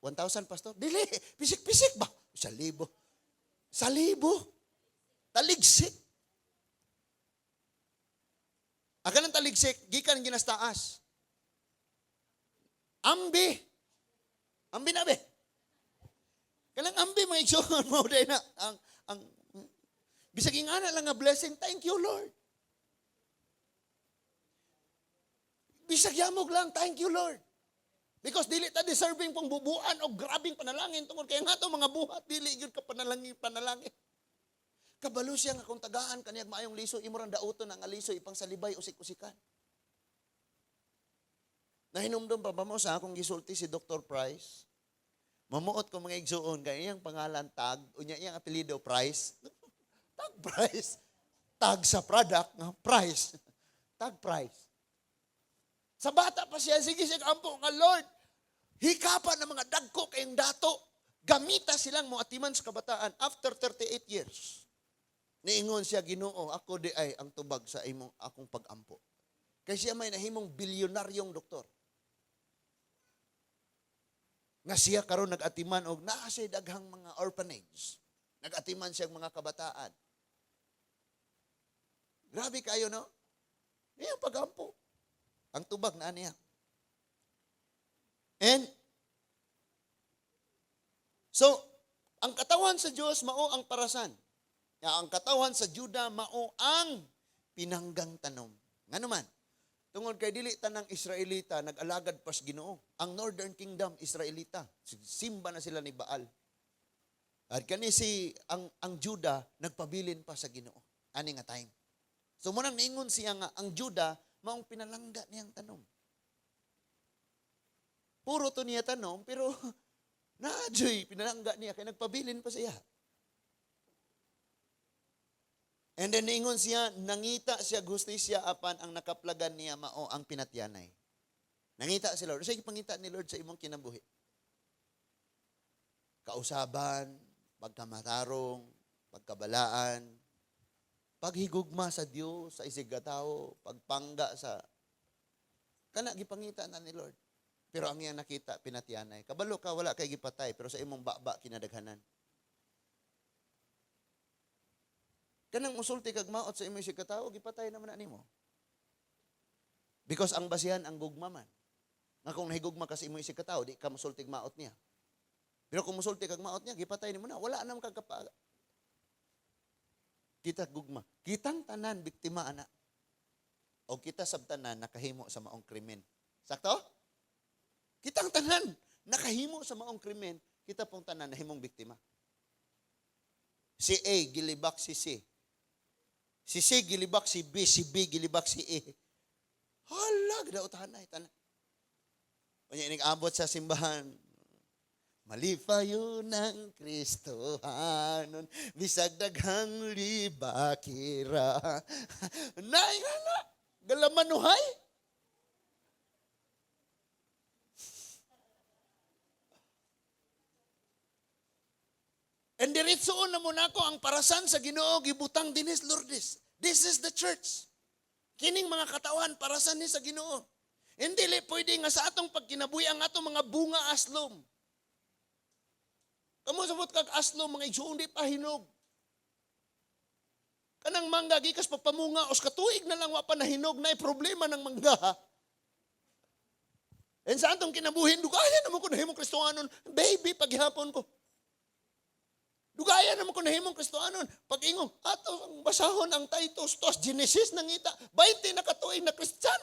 1,000 pastor? Dili, pisik-pisik ba? Sa libo. Sa libo. Taligsik. Akan ang taligsik, gikan ginastaas. Ambi. Ambi na be. Kanang ambi mga igsoon mo dahil na ang Bisag ingana lang nga blessing, thank you Lord. Bisag yamog lang, thank you Lord. Because dili ta deserving pong bubuan o grabing panalangin tungod kay nga to mga buhat dili gyud ka panalangin. Kabalo siya nga kung tagaan kaniyag maayong liso imo rang dauton ang aliso ipang salibay usik-usikan. Nahinumdum pa ba mo sa akong gisulti si Dr. Price? Mamuot ko mga igsuon kay iyang pangalan Tag, unya iyang apelyido Price. Tag Price. Tag sa product nga price. Tag Price. Sa bata pa siya, sige siya kampo nga Lord, hikapan ng mga dagko kayong dato, gamita silang mo atiman sa kabataan after 38 years. Niingon siya, Ginoo, ako di ay ang tubag sa imong akong pag-ampo. Kaya siya may nahimong bilyonaryong doktor. Nga siya karon nag-atiman og naa siya daghang mga orphanage. Nag-atiman siya mga kabataan. Grabe kayo, no? Iyang pag-ampo. Ang tubag na niya. And, so, ang katawan sa Diyos, mao ang parasan. Ang katawan sa Juda, mao ang pinanggang tanom. Nga naman, tungod kay dili tanang Israelita, nag-alagad pas Ginoo. Ang Northern Kingdom, Israelita. Simba na sila ni Baal. At kani ang Juda, nagpabilin pa sa Ginoo. Ani nga time. So, munang niingon siya nga, ang Juda, maong pinalangga niyang tanom. Puro to niya tanom, pero na-joy, pinalangga niya, kaya nagpabilin pa siya. And then ingon siya, nangita siya, gustisya apan ang nakaplagan niya mao ang pinatyanay. Nangita si Lord. Sige, pangita ni Lord sa imong kinabuhi. Kausaban, pagkamatarong, pagkabalaan, paghigugma sa Dios, sa isig katao, pagpangga sa kana gipangita na ni Lord. Pero ang iya nakita pinatyanay. Kabalo ka wala kay gipatay pero sa imong baba kinadaghanan. Kanang musulti kag maot sa imong isig katao gipatay naman na nimo. Because ang basihan ang gugma man. Nga kung nahigugma ka sa imong isig katao, di ka musulti kag maot niya. Pero kung musulti kag maot niya, gipatay nimo na, wala nang kagkapa. Kita gugma. Kitang tanan biktima ana. O kita sabtanan nakahimo sa maong krimen. Sakto? Kitang tanan nakahimo sa maong krimen, kita pong tanan nahimong biktima. Si A gilibak si C. Si C gilibak si B, si B gilibak si A. Hala, gadaotanay tanan. Unya inig-abot sa simbahan. Malipayo ng Kristohanon, bisag daghang libakira. Nay, hala, galamanuhay. And diretsoon na muna ko ang parasan sa Ginoo gibutang dinis Lourdes. This is the church. Kining mga katawan parasan ni sa Ginoo. Hindi pwede nga sa atong pagkinabuhi ang atong mga bunga aslom. Kamu sabot kag aslom mga igsoon di pa hinog. Kanang mangga gikas pagpamunga os katuig na lang wa pa nahinog na problema ng mangga. And sa atong kinabuhin dugayan naman ko nahimong Kristohanon, baby paghihapon ko. Dugayan naman ko nahimong Kristohanon, pag-ingong ato basahon ang Titus tos Genesis nangita 20 na katuig na Kristyan.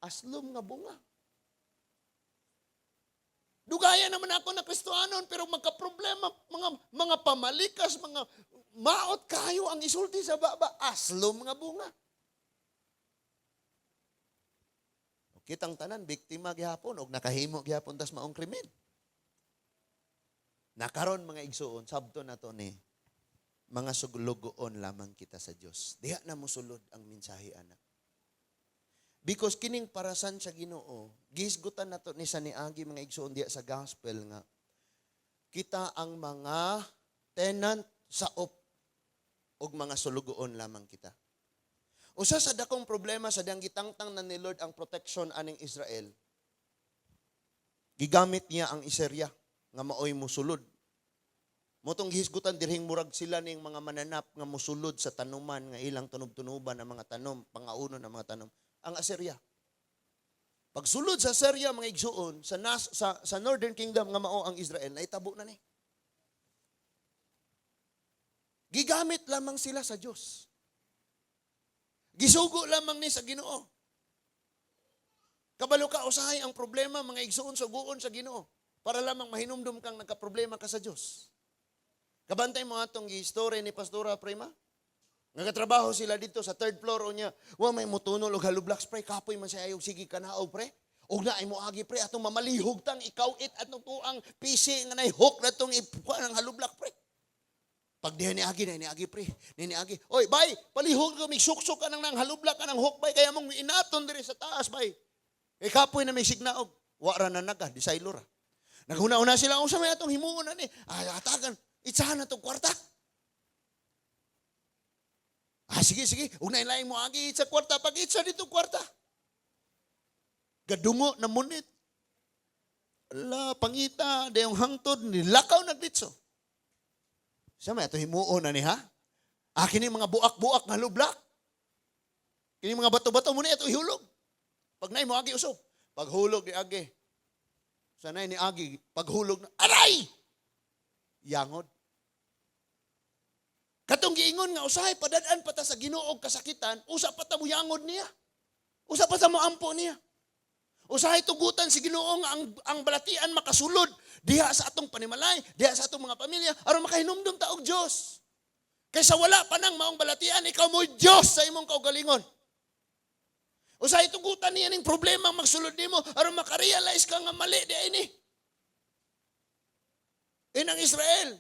Aslom nga bunga. Dugayan naman ako na Kristohanon pero magka-problema mga pamalikas, mga maot kayo ang isulti sa baba, aslom nga bunga. Kitang tanan biktima gihapon og nakahimo gihapon tas maong krimen. Nakaron mga igsuon sabto na to ni mga suglugoon lamang kita sa Dios. Diha na mosulod ang mensahe ana. Because kining parasan sa Ginoo, gisgutan nato ni saniagi mga igsoon diya sa gospel nga kita ang mga tenant sa og mga sulugoon lamang kita. Usa sa dakong problema sa diyang gitangtang na ni Lord ang protection aning Israel. Gigamit niya ang Assyria nga maoy mosulod. Motong gihisgutan dirhing murag sila ning mga mananap nga mosulod sa tanuman nga ilang tunob-tunuban ang mga tanom, pangauno ng mga tanom. Ang Assyria. Pagsulod sa Assyria mga igsuon sa Northern Kingdom nga mao ang Israel naitabo na ni. Gigamit lamang sila sa Diyos. Gisugo lamang ni sa Ginoo. Kabalo ka usahay ang problema, mga igsuon suguon sa Ginoo, para lamang mahinumdum kang nagka-problema ka sa Diyos. Kabantay mo atong gi-story ni Pastora Prima. Nagatrabaho sila dito sa third floor o niya. Wa may mutunol og halublak spray, kapoy man siya ayog sige kanaog pre. Og na ay mo agi pre atong mamalihog tang ikawit at nung tuang PC nga nay hook na tong ipuan ng halublak pre. Pag diha ni agi pre, ni agi. Oy, bay, palihog ko migsuksok ka nang halublak ka ng hook bay kaya mong inaton diri sa taas bay. E kapoy na may signaog. Wa ra na naga, di saylo ra. Naghuna-una sila unsa may atong himuon ani? Ay atagan, itsahan na tong kwarta. Sige. Ug nainlaing mo agi sa kwarta pag itsa dito kwarta. Gadungo na munit. Ala, pangita, dayong hangtod, nilakaw nagditso. Siya may ito himuon na ni ha? Kini mga buak-buak nga lublak. Kini mga bato-bato mo na ito ihulog. Pag nai mo agi usog. Paghulog ni agi. Sanay ni agi, paghulog na, aray! Yangod. Katong giingon nga usahay, padadaan pata sa Ginoo og kasakitan, usa pa ta mo yangod niya. Usa pa ta mo ampo niya. Usahay tugutan si Ginoo nga ang balatian makasulod diha sa atong panimalay, diha sa atong mga pamilya aron makahinumdum ta og Dios. Kaysa wala pa nang maong balatian, ikaw mo Dios sa imong kaugalingon. Usahay tugutan niya ning problema magsulod nimo aron makarealize ka nga mali di ini. Inang Israel,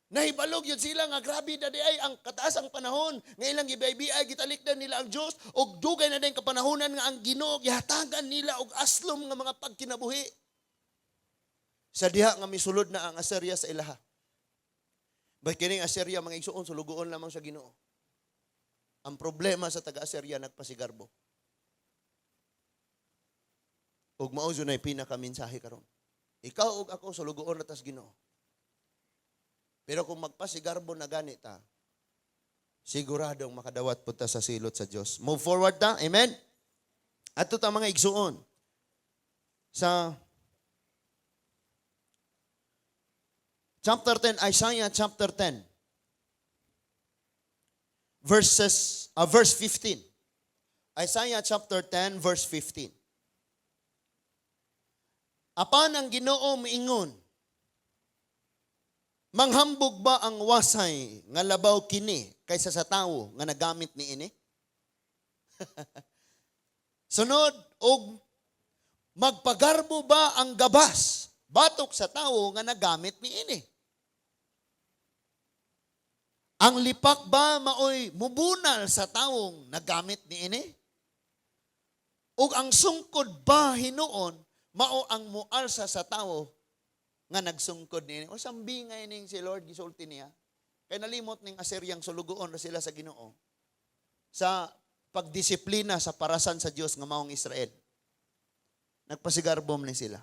nahibalog yun sila nga grabe na di ay ang kataas ang panahon. Nga ilang gibay-biyay, gitalikdan nila ang Diyos o dugay na din kapanahonan nga ang Ginoo gihatagan nila og aslom nga mga pagkinabuhi. Sa diha nga misulod na ang Assyria sa ilaha. Bakit kining Assyria mga igsuon sulugoon lamang sa Ginoo. Ang problema sa taga-Assyria nagpasigarbo. Ug mao dunay pinakaminsahe karon. Ikaw ug ako sulugoon na tas Ginoo. Pero kung magpasigarbo na ganita, siguradong makadawat po ta sa silot sa Diyos. Move forward ta. Amen? At ito mga igsuon. Sa chapter 10, Isaiah chapter 10. Verse 15. Isaiah chapter 10, verse 15. Apan ang Ginoo miingon, manghambog ba ang wasay nga labaw kini kaysa sa tawo nga nagamit ni ini? Sunod, og magpagarbo ba ang gabas batok sa tawo nga nagamit ni ini? Ang lipak ba maoy mubunal sa tawong nagamit ni ini? Ug ang sungkod ba hinuon mao ang mualsa sa tawo nga nagsungkod niya. O sambingay ning si Lord, gisulti niya. Kaya nalimot ning Asyriang sulugoon na sila sa Ginoo. Sa pagdisiplina sa parasan sa Dios nga maong Israel. Nagpasigarbom ni sila.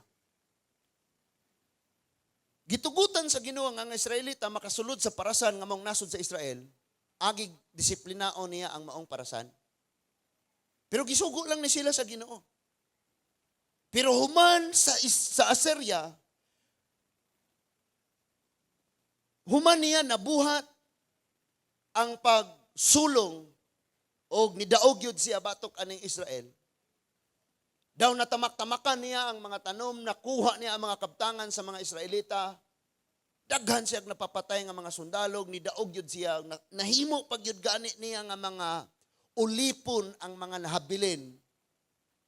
Gitugutan sa Ginoo nga ang Israelita makasulod sa parasan nga maong nasod sa Israel. Agig disiplinaon niya ang maong parasan. Pero gisugo lang ni sila sa Ginoo. Pero human sa Assyria, human niya nabuhat ang pagsulong o nidaog yun siya batok aning Israel. Daw natamak-tamakan niya ang mga tanom, nakuha niya ang mga kabtangan sa mga Israelita. Daghan siya napapatay nga mga sundalog, nidaog yun siya. Nahimo pag yun gani niya nga mga ulipon ang mga nahabilin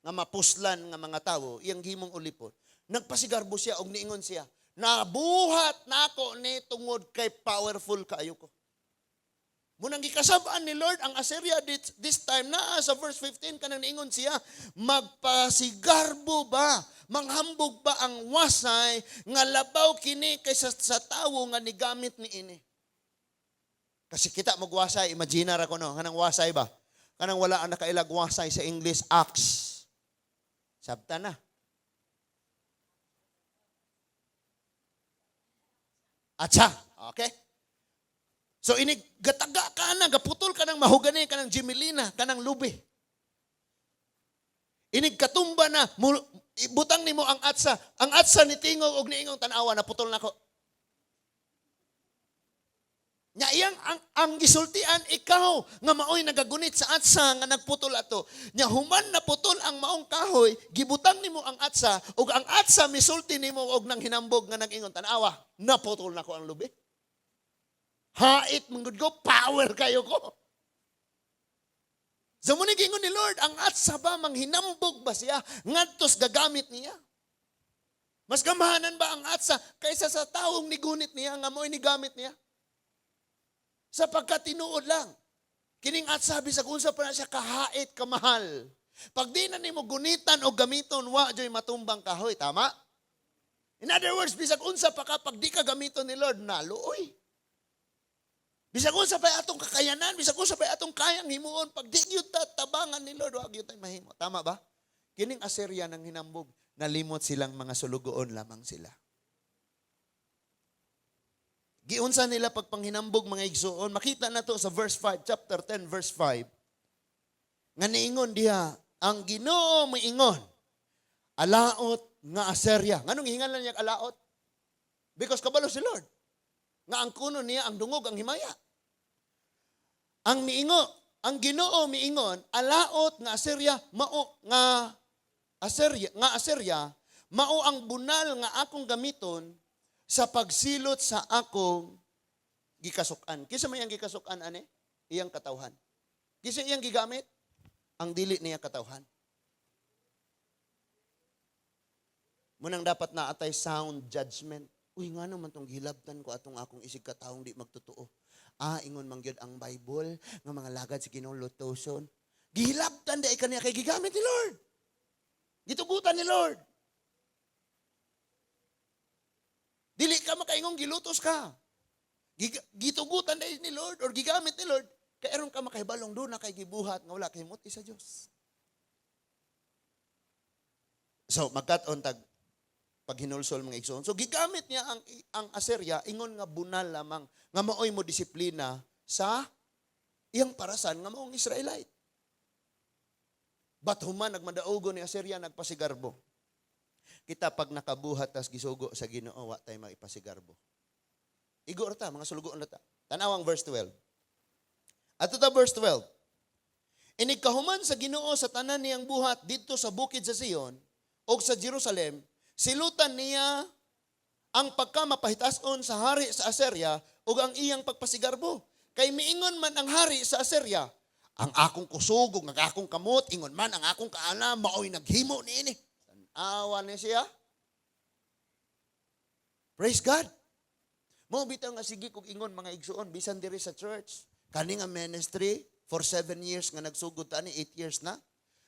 nga mapuslan nga mga tawo, iyang himong ulipon. Nagpasigarbo siya og niingon siya, nabuhat nako ni tungod kay powerful kaayo ko. Munang gikasab-an ni Lord ang Assyria this time na sa verse 15 kanang niingon siya, magpasigarbo ba, manghambog ba ang wasay nga labaw kini kaysa sa tawo nga nigamit ni ini. Kasi kita magwasay, imagine ra ko no, kanang wasay ba? Kanang wala ang nakailag wasay sa English, axe. Sabta na. Atsa. Okay? So inig gataga ka na, gaputol ka ng mahugani, ka ng jimelina, ka ng lubi. Inig katumba na, ibutang nimo ang atsa. Ang atsa ni tingog og niingong tanawa, naputol na ko. Nya iyang ang gisultian ikaw nga maoy nagagunit sa atsa nga nagputol ato. Nya human na putol ang maong kahoy, gibutang nimo ang atsa ug ang atsa misulti nimo og nang hinambog nga nag-ingon tanawa, naputol nako ang lubi. Hait manggod ko, power kayo ko. Sa muna gingon ni Lord, ang atsa ba manghinambog ba siya ngadtos gagamit niya? Mas gamahanan ba ang atsa kaysa sa taong nigunit niya nga mo'y nigamit niya? Sapagkat tinuod lang. Kining atsa bisag unsa pa na siya kahait, kamahal. Pag di na nimo gunitan o gamiton, wa joy matumbang kahoy, tama? In other words, bisag unsa pa ka pag di ka gamiton ni Lord, naluoy. Bisag unsa pa atong kakayanan, bisag unsa pa atong kayang himuon, pag di gyud tabangan ni Lord, wa gyud tay mahimo. Tama ba? Kining Assyria nang hinambog, nalimot silang mga sulugoon lamang sila. Giunsa nila pagpanghinambog mga igsoon. Makita na to sa verse 5, chapter 10, verse 5. Nga niingon diha, ang Ginoo moingon, alaot nga Assyria. Nganong hingalan niya alaot? Because kabalo si Lord. Nga ang kuno niya, ang dungog, ang himaya. Ang Ginoo miingon, alaot nga Assyria, nga Assyria, mao ang bunal nga akong gamiton sa pagsilot sa akong gikasukan. Kisa may ang gikasukan, ane? Iyang katawhan. Kisa iyang gigamit? Ang dili niya katawhan. Munang dapat naatay sound judgment. Uy, nga naman itong gilabtan ko atong akong isig katawang di magtotoo. Ingon mangyod ang Bible, nga mga lagad si Ginoong lutoson. Gilabtan di ay kaniya kay gigamit ni Lord. Gitugutan ni Lord. Dili ka makaingong gilutos ka. Gitugutan dahil ni Lord or gigamit ni Lord, kaya aron ka makahibalong doon na kay gibuhat nga wala kay muti sa Diyos. So, magkat-on tag paghinulsol mga igsoon. So, gigamit niya ang Assyria, ingon nga bunal lamang, nga maoy mo disiplina sa iyang parasan, nga maong Israelite. But human, nagmadaugo ni Assyria, nagpasigarbo. Kita pag nakabuhat tas gisugo sa Ginoo wa tay maipasigarbo. Igor ta mga sulugoon ta. Tanawang verse 12. Ato ta verse 12. Inigkahuman sa Ginoo sa tanan niyang buhat didto sa bukid sa Sion og sa Jerusalem, silutan niya ang pagkamapahitason sa hari sa Assyria ug ang iyang pagpasigarbo. Kay miingon man ang hari sa Assyria, ang akong kusog ug ang akong kamot, ingon man ang akong kaana maoy naghimo niini. Awa ni siya. Praise God. Mo bitaw nga sige kog ingon mga igsuon bisan diri sa church. Kani nga ministry for 7 years nga nagsugod ta ni 8 years na.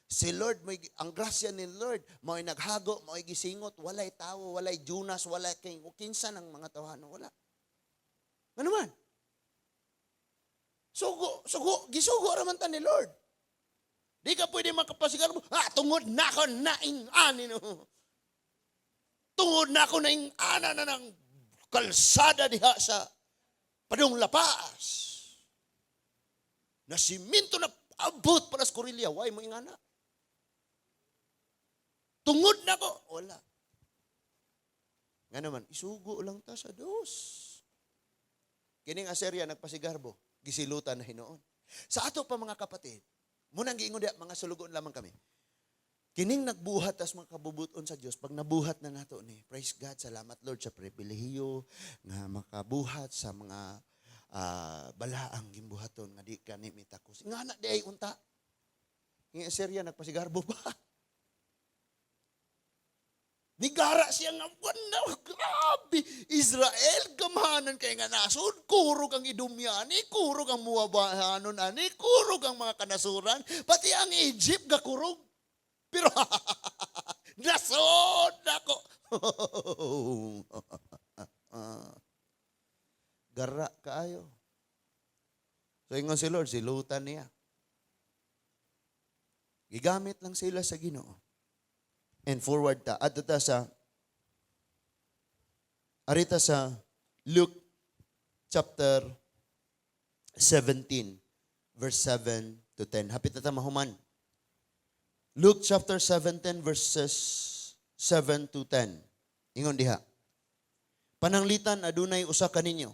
Si Lord may ang grasya ni Lord mo'y naghago, mo'y gisingot, walay tawo, walay Junas, walay king kinsa ng mga tawhano wala. Ano man? Gisugo ra man ta ni Lord. Di ka pwede makapasigarbo. Tungod na ako naing-ani no. Tungod na ako naing-ana na ng kalsada diha sa Padong Lapas. Na siminto na abot para sa Corillia. Why mo ingana? Tungod na ako. Wala. Nga naman, isugo lang ta sa Diyos. Kining Assyria nagpasigarbo. Gisilutan na hinoon. Sa ato pa mga kapatid, munang giingon diha mga sulugon lamang kami. Kining nagbuhat tas mga kabubuton sa Dios pag nabuhat na nato ni. Praise God, salamat Lord sa pribilehiyo nga makabuhat sa mga balaang gimbuhaton nga di kani mitakos. Nga na di ay unta. Ing Assyria nagpasigarbo ba? Nigara siya nga, grabe, Israel, gamahanan kay nga nasod, kurog ang idumyani, kurog ang muwabahanon ani, kurog ang mga kanasuran, pati ang Egypt gakurog. Pero, nasod ako. Gara kaayo. So, ingon si Lord, silutan niya. Gigamit lang sila sa Ginoo. And forward ta. At ta sa arita sa Luke chapter 17 verse 7 to 10. Hapit na ta mahuman. Luke chapter 17 verses 7 to 10. Ingon diha. Pananglitan adunay usa kaninyo.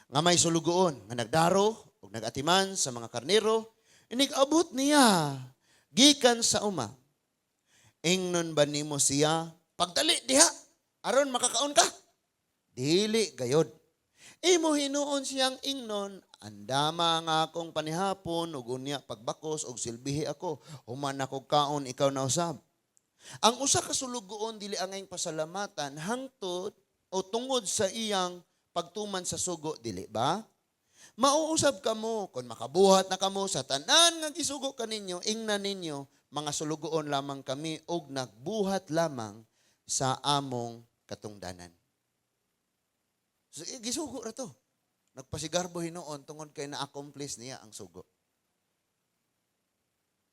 nga may sulugoon nga nagdaro ug nagatiman sa mga karnero, inig-abot niya gikan sa uma. Ingnon ba nimo siya pagdali diha aron makakaon ka? Dili gayod. Imo hinuon siyang ingnon, andama nga akong panihapon ug unya pagbakos og silbihi ako, human ako kaon ikaw na usab. Ang usa ka sulugoon dili angay pasalamatan hangtod o tungod sa iyang pagtuman sa sugo, dili ba? Mauusab kamo kung makabuhat na kamo sa tanan nga gisugo kaninyo, ingnan ninyo mga sulugoon lamang kami og nagbuhat lamang sa among katungdanan. So, gisugo ra to. Nagpasigarbo hinuon tungod kay na-accomplish niya ang sugo.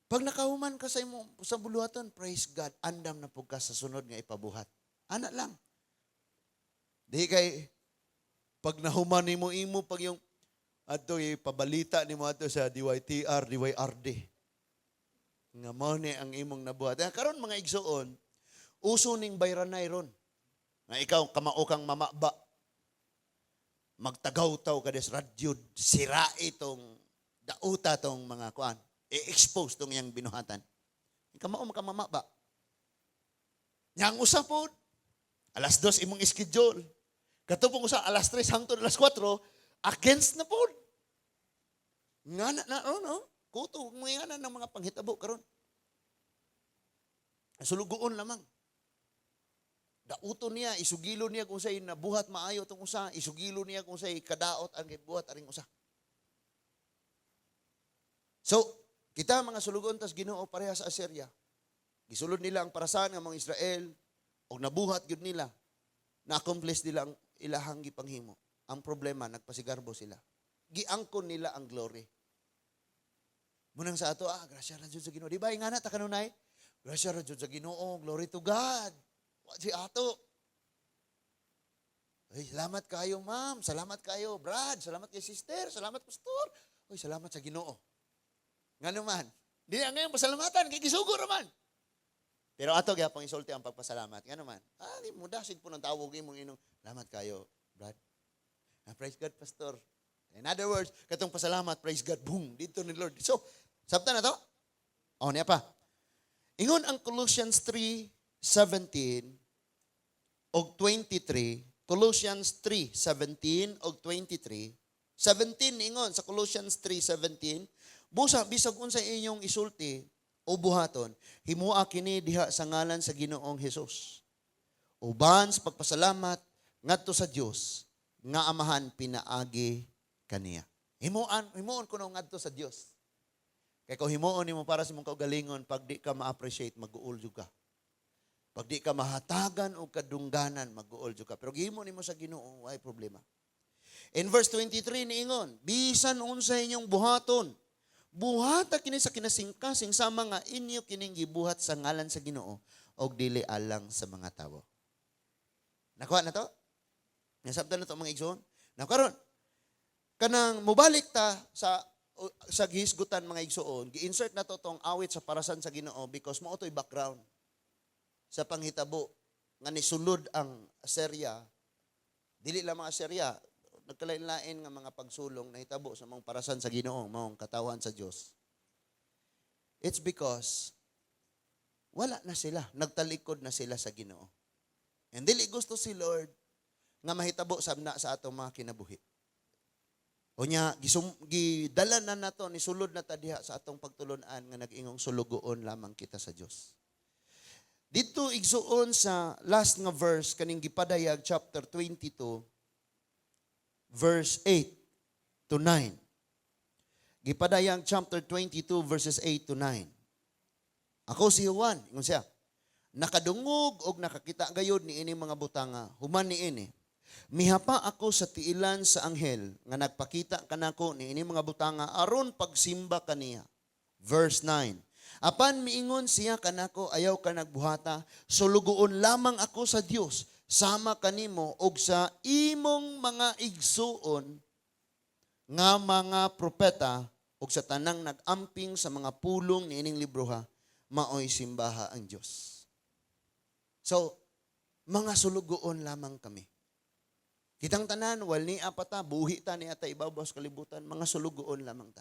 Pag nakahuman ka sa imo sa buluhaton, praise God, andam na pug ka sa sunod nga ipabuhat. Ana lang. Di kay pag nahuman nimo imo pag yung ato ipabalita nimo ato sa DYTR, DYRD. Nga mao ni ang imong nabuhat. Karon mga igsoon, uso ning bayranay ron. Nga ikaw kamao kang mamaba. Magtagaw-taw ka des radyo, sira itong dauta tong mga kuan, i-expose tong yang binuhatan. Kamao makamama ba? Yang usa pod, alas 2 imong schedule. Katupong usa alas 3 hangtod alas 4, against na pod. Nga na no? Kuto mo nga ng mga panghitabo karon. Sulugoon lamang. Dauto niya, isugilo niya kung sa'y nabuhat maayo itong usa, isugilo niya kung sa'y kadaot ang buhat aring usa. So, kita mga sulugon tas Ginoo pareha sa Assyria. Gisulod nila ang parasan ng mga Israel o nabuhat gyud nila. Na-accomplish nila ang ilahang gipanghimo. Ang problema, nagpasigarbo sila. Giangkon nila ang glory. Munang sa ato, grasya ra jud sa Ginoo. Di ba ingana ta kanunay? Grasya ra jud sa Ginoo, glory to God. Si ato. Ay, salamat kayo, ma'am. Salamat kayo, Brad. Salamat kay sister. Salamat, pastor. Ay, salamat sa Ginoo. Nga naman. Di na ngayon pasalamatan. Kay gisugo naman. Pero ato, kaya pang isulti ang pagpasalamat. Nga naman. Di mo dasig po ng tawag mong inong. Salamat kayo, Brad. Praise God, pastor. In other words, katong pasalamat, praise God, boom, dito ni Lord. So, sabta na to? Niya pa. Ingon ang Colossians 3:17 og 23, Colossians 3:17 og 23, 17 ingon sa Colossians 3:17, bisag unsay inyong isulti o buhaton, himua kini diha sa ngalan sa Ginoong Hesus. Uban sa pagpasalamat ngadto sa Dios nga Amahan pinaagi kaniya. Himuon kuno ngadto sa Dios. Kay kung himuon nimo para sa imong kaugalingon, pag di ka ma-appreciate, mag-uol jud ka. Pag di ka mahatagan o kadungganan, mag-uol jud ka. Pero gihimo nimo sa Ginoo, ay problema. In verse 23 niingon, bisan unsay inyong buhaton, buhata kini sa kinasingkasing sama nga inyo kining gibuhat sa ngalan sa Ginoo og dili alang sa mga tawo. Nakuha na to? Nasabtan na to mga igsoon? Karon kanang mubalik ta sa gihisgutan mga igsoon, gi-insert na to tong awit sa parasan sa Ginoo because mao to'y background sa panghitabo nga nisulod ang Assyria. Dili lang mga Assyria, nagkalain-lain nga mga pagsulong na hitabo sa mga parasan sa Ginoo, maong katawan sa Dios. It's because wala na sila, nagtalikod na sila sa Ginoo. And dili gusto si Lord nga mahitabo sabna sa atong mga kinabuhi. Unya gidala na nato ni sulod na ta diha sa atong pagtulon-an nga nag-ingong sulugoon lamang kita sa Dios. Dito igsuon sa last nga verse kaning gipadayag chapter 22 verse 8 to 9. Gipadayag chapter 22 verses 8 to 9. Ako si Juan, ingon siya, nakadungog og nakakita gayud ni ini mga butanga, human ni ini. Mihapa ako sa tiilan sa anghel nga nagpakita kanako ni ini mga butanga aron pagsimba kaniya. Verse 9. Apan miingon siya kanako, ayaw ka nagbuhata, sulugoon lamang ako sa Dios, sama kanimo og sa imong mga igsuon nga mga propeta og sa tanang nagamping sa mga pulong ni ining libroha, maoy simbaha ang Dios. So, mga sulugoon lamang kami. Kitang tanan, wal ni apata, buhi ta ni ata ibabaw sa kalibutan, mga sulugoon lamang ta.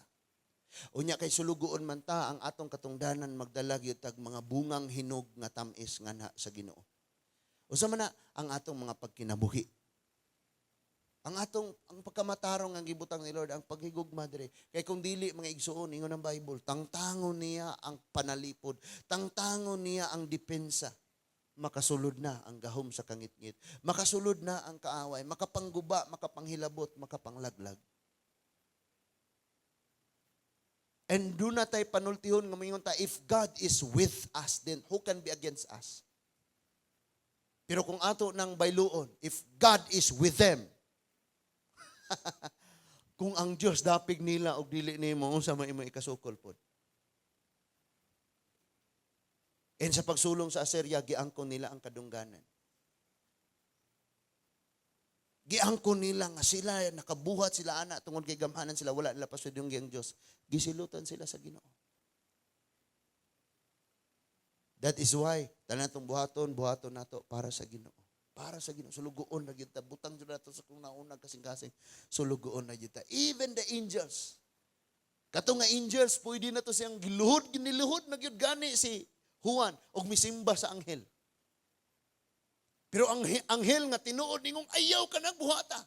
Unya kay sulugoon man ta, ang atong katungdanan magdalag yun tag mga bungang hinog nga tamis nga na sa Ginoo. Usa man na ang atong mga pagkinabuhi. Ang pagkamatarong ang gibutang ni Lord, ang paghigugma dire. Kay kung dili mga igsuon ingon ang Bible, tangtangon niya ang panalipod, tangtangon niya ang depensa. Makasulod na ang gahom sa kangitngit. Makasulod na ang kaaway, makapangguba, makapanghilabot, makapanglaglag. And do na tayo panultihon nga mayon ta, if God is with us, then who can be against us? Pero kung ato nang bayluon, if God is with them, kung ang Diyos dapig nila og dili nimo unsa may imo ikasukol pod. And sa pagsulong sa Assyria, giangkon nila ang kadungganan. Giangkon nila nga sila nakabuhat sila ana tungod kay gamhanan sila wala nila pasudong ang Dios. Gisilutan sila sa Ginoo. That is why tanan tong buhaton nato para sa Ginoo. Para sa Ginoo, sulugoon na kita. Butang dyan nato sa kung naunag kasing-kasing, sulugoon na kita. Even the angels. Kato nga angels, pwede na to siyang giniluhod na gyud gani si Juan, og misimba sa anghel. Pero ang anghel nga tinuod ningong ayaw ka nang buhata.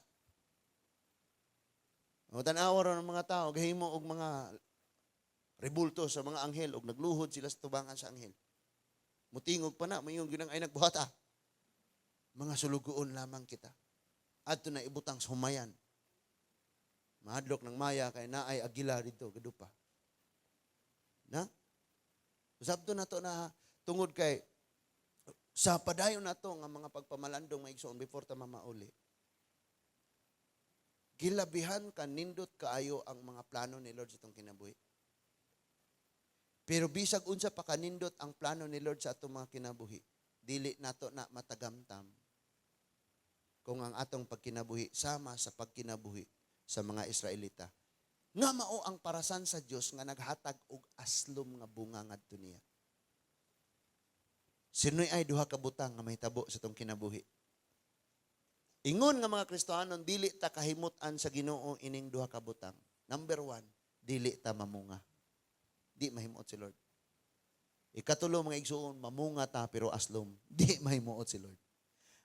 Ang tanawa ron ng mga tao, gahimo og mga rebulto sa mga anghel, og nagluhod sila sa tubangan sa anghel. Mutingog pa na, mayong ginang ay nagbuhata. Mga sulugoon lamang kita. Adto na ibutang sumayan. Mahadlok ng maya kay naay agila dito gadupa. Na? Usabto na to na tungod kay sa padayon na to nga mga pagpamalandong maigsoon before ta mamauli. Gilabihan ka nindot kaayo ang mga plano ni Lord sa itong kinabuhi. Pero bisag unsa pa kanindot ang plano ni Lord sa atong mga kinabuhi, dili nato na matagamtam kung ang atong pagkinabuhi sama sa pagkinabuhi sa mga Israelita. Nga mao ang parasan sa Dios nga naghatag og aslom nga bunga ngadto niya. Sinoy ay duha ka butang nga mahitabo sa tong kinabuhi. Ingon nga mga Kristohanon, dili ta kahimutan sa Ginoo ining duha ka butang. Number 1, dili ta mamunga. Di mahimuot si Lord. Ikatulo mga igsuon, mamunga ta pero aslom. Di mahimuot si Lord.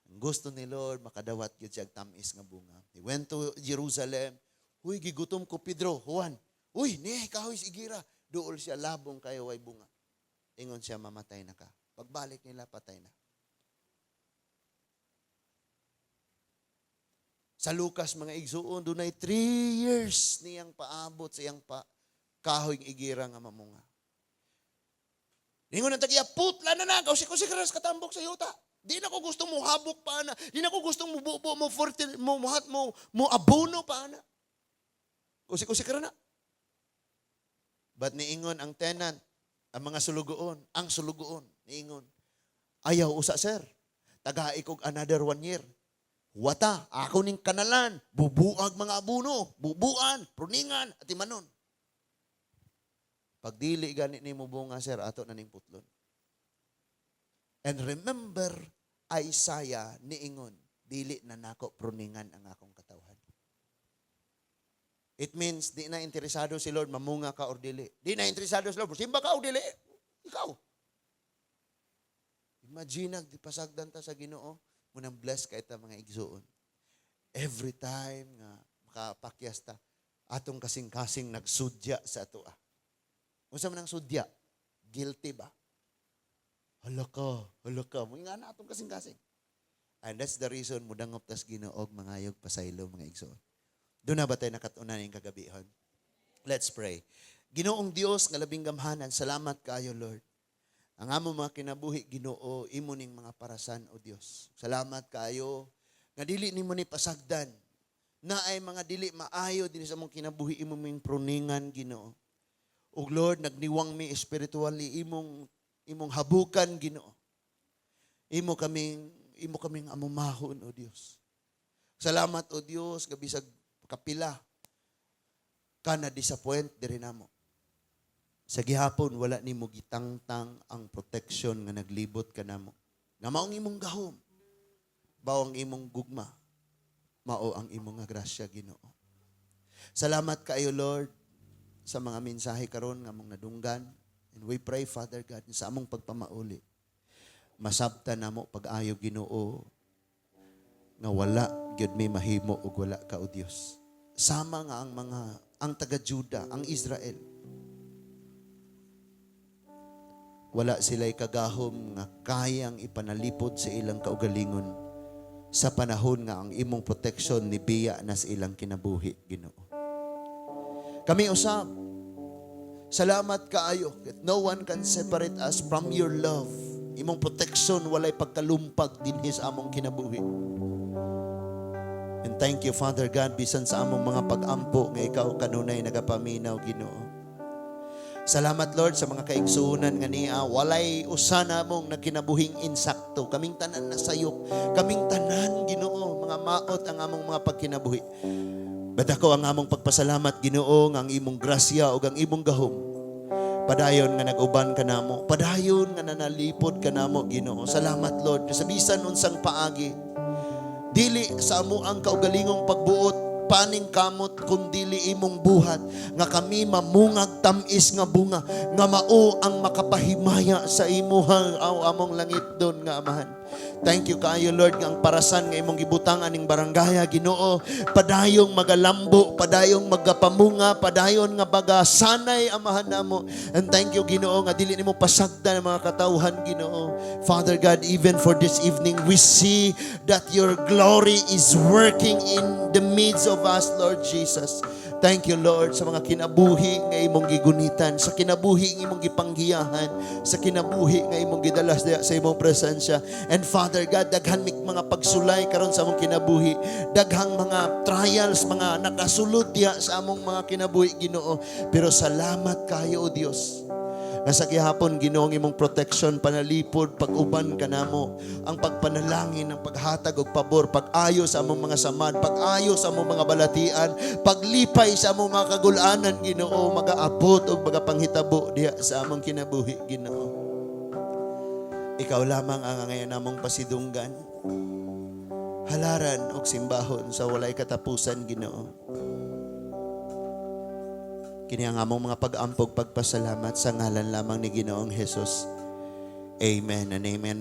Ang gusto ni Lord, makadawat yun siya tamis nga bunga. He went to Jerusalem. Uy, gigutom ko Pedro, Juan. Uy, kahoy sigira. Dool siya labong kayo way bunga. Ingon siya, mamatay na ka. Pagbalik nila, patay na. Sa Lucas, mga igsuon, doon ay 3 years niyang paabot sa iyang kahoy igira nga mamunga. Ingon ang tagiya, putla na na, kausik-usik karas katambok sa yuta. Di na ko gusto mo habok pa na. Di na ko gusto mo bubo, mo abono pa na. Usik-usik ka na. But niingon ang tenant, ang mga sulugoon, ang sulugoon, niingon, ayaw usa sir, tagahaik og another 1 year. Wata, ako ning kanalan, bubuag mga abono, bubuan, pruningan, at imanon. Pag dili gani ni mo bunga sir, ato na ning putlon. And remember, Isaiah niingon, dili na nako pruningan ang akong katawhan. It means, di na interesado si Lord, mamunga ka or dili. Di na interesado si Lord, simba ka o dili. Ikaw. Imagine, di pasagdan ta sa Ginoo, munang bless ka ita mga igsuon. Every time nga makapakyas ta, atong kasing-kasing nagsudya sa ato. Unsa man ang sudya? Guilty ba? Hala ka. Mga na atong kasing-kasing. And that's the reason mudangop tas Ginoo mangayog pasaylo mga igsoon. Doon na ba tayo nakatunan yung kagabihon? Let's pray. Ginoong Dios nga labing gamhanan, salamat kayo Lord. Ang amo mga kinabuhi Ginoo, imo ning mga parasan o Dios. Salamat kayo nga dili nimo ni pasagdan na ay mga dili maayo din sa mong kinabuhi imo ming pruningan Ginoo. O Lord, nagniwang mi spiritually imong habukan Ginoo. Imo kaming amumahon o Dios. Salamat o Dios nga bisag kapila ka na disappoint diri namo. Sa gihapon wala nimo gitangtang ang protection nga naglibot kanamo. Nga maong imong gahom. Bawang imong gugma. mao ang imong nga grasya, Ginoo. Salamat kayo, Lord, sa mga mensahe karon nga among nadunggan. And we pray, Father God, sa among pagpamauli, masabtan namo pag-ayo, Ginoo, nga wala gyud may mahimo ug wala ka, O Dios. Sama nga ang taga-Juda, ang Israel. Wala sila'y kagahom nga kayang ipanalipod sa ilang kaugalingon sa panahon nga ang imong proteksyon ni biya na sa ilang kinabuhi, Ginoo. Kami usab, salamat kaayo that no one can separate us from your love. Imong proteksyon walay pagkalumpag dinhi sa among kinabuhi. And thank you, Father God, bisan sa among mga pag-ampo nga ikaw kanunay nagapaminaw, Ginoo. Salamat, Lord, sa mga kaigsuunan nga niya. Walay usana mong nagkinabuhing insakto. Kaming tanan na sayop. Kaming tanan, Ginoo, mga maot ang among mga pagkinabuhi. But ako ang among pagpasalamat, Ginoo, nga ang imong grasya o ang imong gahom. Padayon nga nag-uban ka namo. Padayon nga nanalipod ka namo, Ginoo. Salamat, Lord. Sa bisan unsang paagi, dili sa amo ang kaugalingong pagbuot, paning kamot, kundili imong buhat, nga kami mamungag tamis nga bunga, nga mao ang makapahimaya sa imuhang among langit doon nga amahan. Thank you kaayo, Lord, nga ang parasan nga imong gibutang aning barangaya, Ginoo, padayong magalambo, padayong magapamunga, padayon nga bagasanay amahan namo. And thank you, Ginoo, nga dili nimo pasagdan ang mga katawhan, Ginoo. Father God, even for this evening, we see that your glory is working in the midst of us, Lord Jesus. Thank you, Lord, sa mga kinabuhi nga imong gigunitan, sa kinabuhi nga imong gipanggiyahan, sa kinabuhi nga imong gidalas sa imong presensya. And Father God, daghan mik mga pagsulay karon sa among kinabuhi, daghang mga trials, mga nakasulod diha sa among mga kinabuhi, Ginoo. Pero salamat kayo, O Dios, nga sa gihapon, Ginoo, imong protection, panalipod, pag-uban kanamo, ang pagpanalangin, ang paghatag og pabor, pag-ayo sa among mga samad, pag-ayo sa among mga balatian, paglipay sa among mga kagulanan, Ginoo, magaabot og magapanghitabo diha sa among kinabuhi, Ginoo. Ikaw lamang ang ngayon namong pasidunggan, halaran og simbahon sa walay katapusan, Ginoo. Kini ang among mga pag-ampog, pagpasalamat sa ngalan lamang ni Ginoong Hesus. Amen and amen.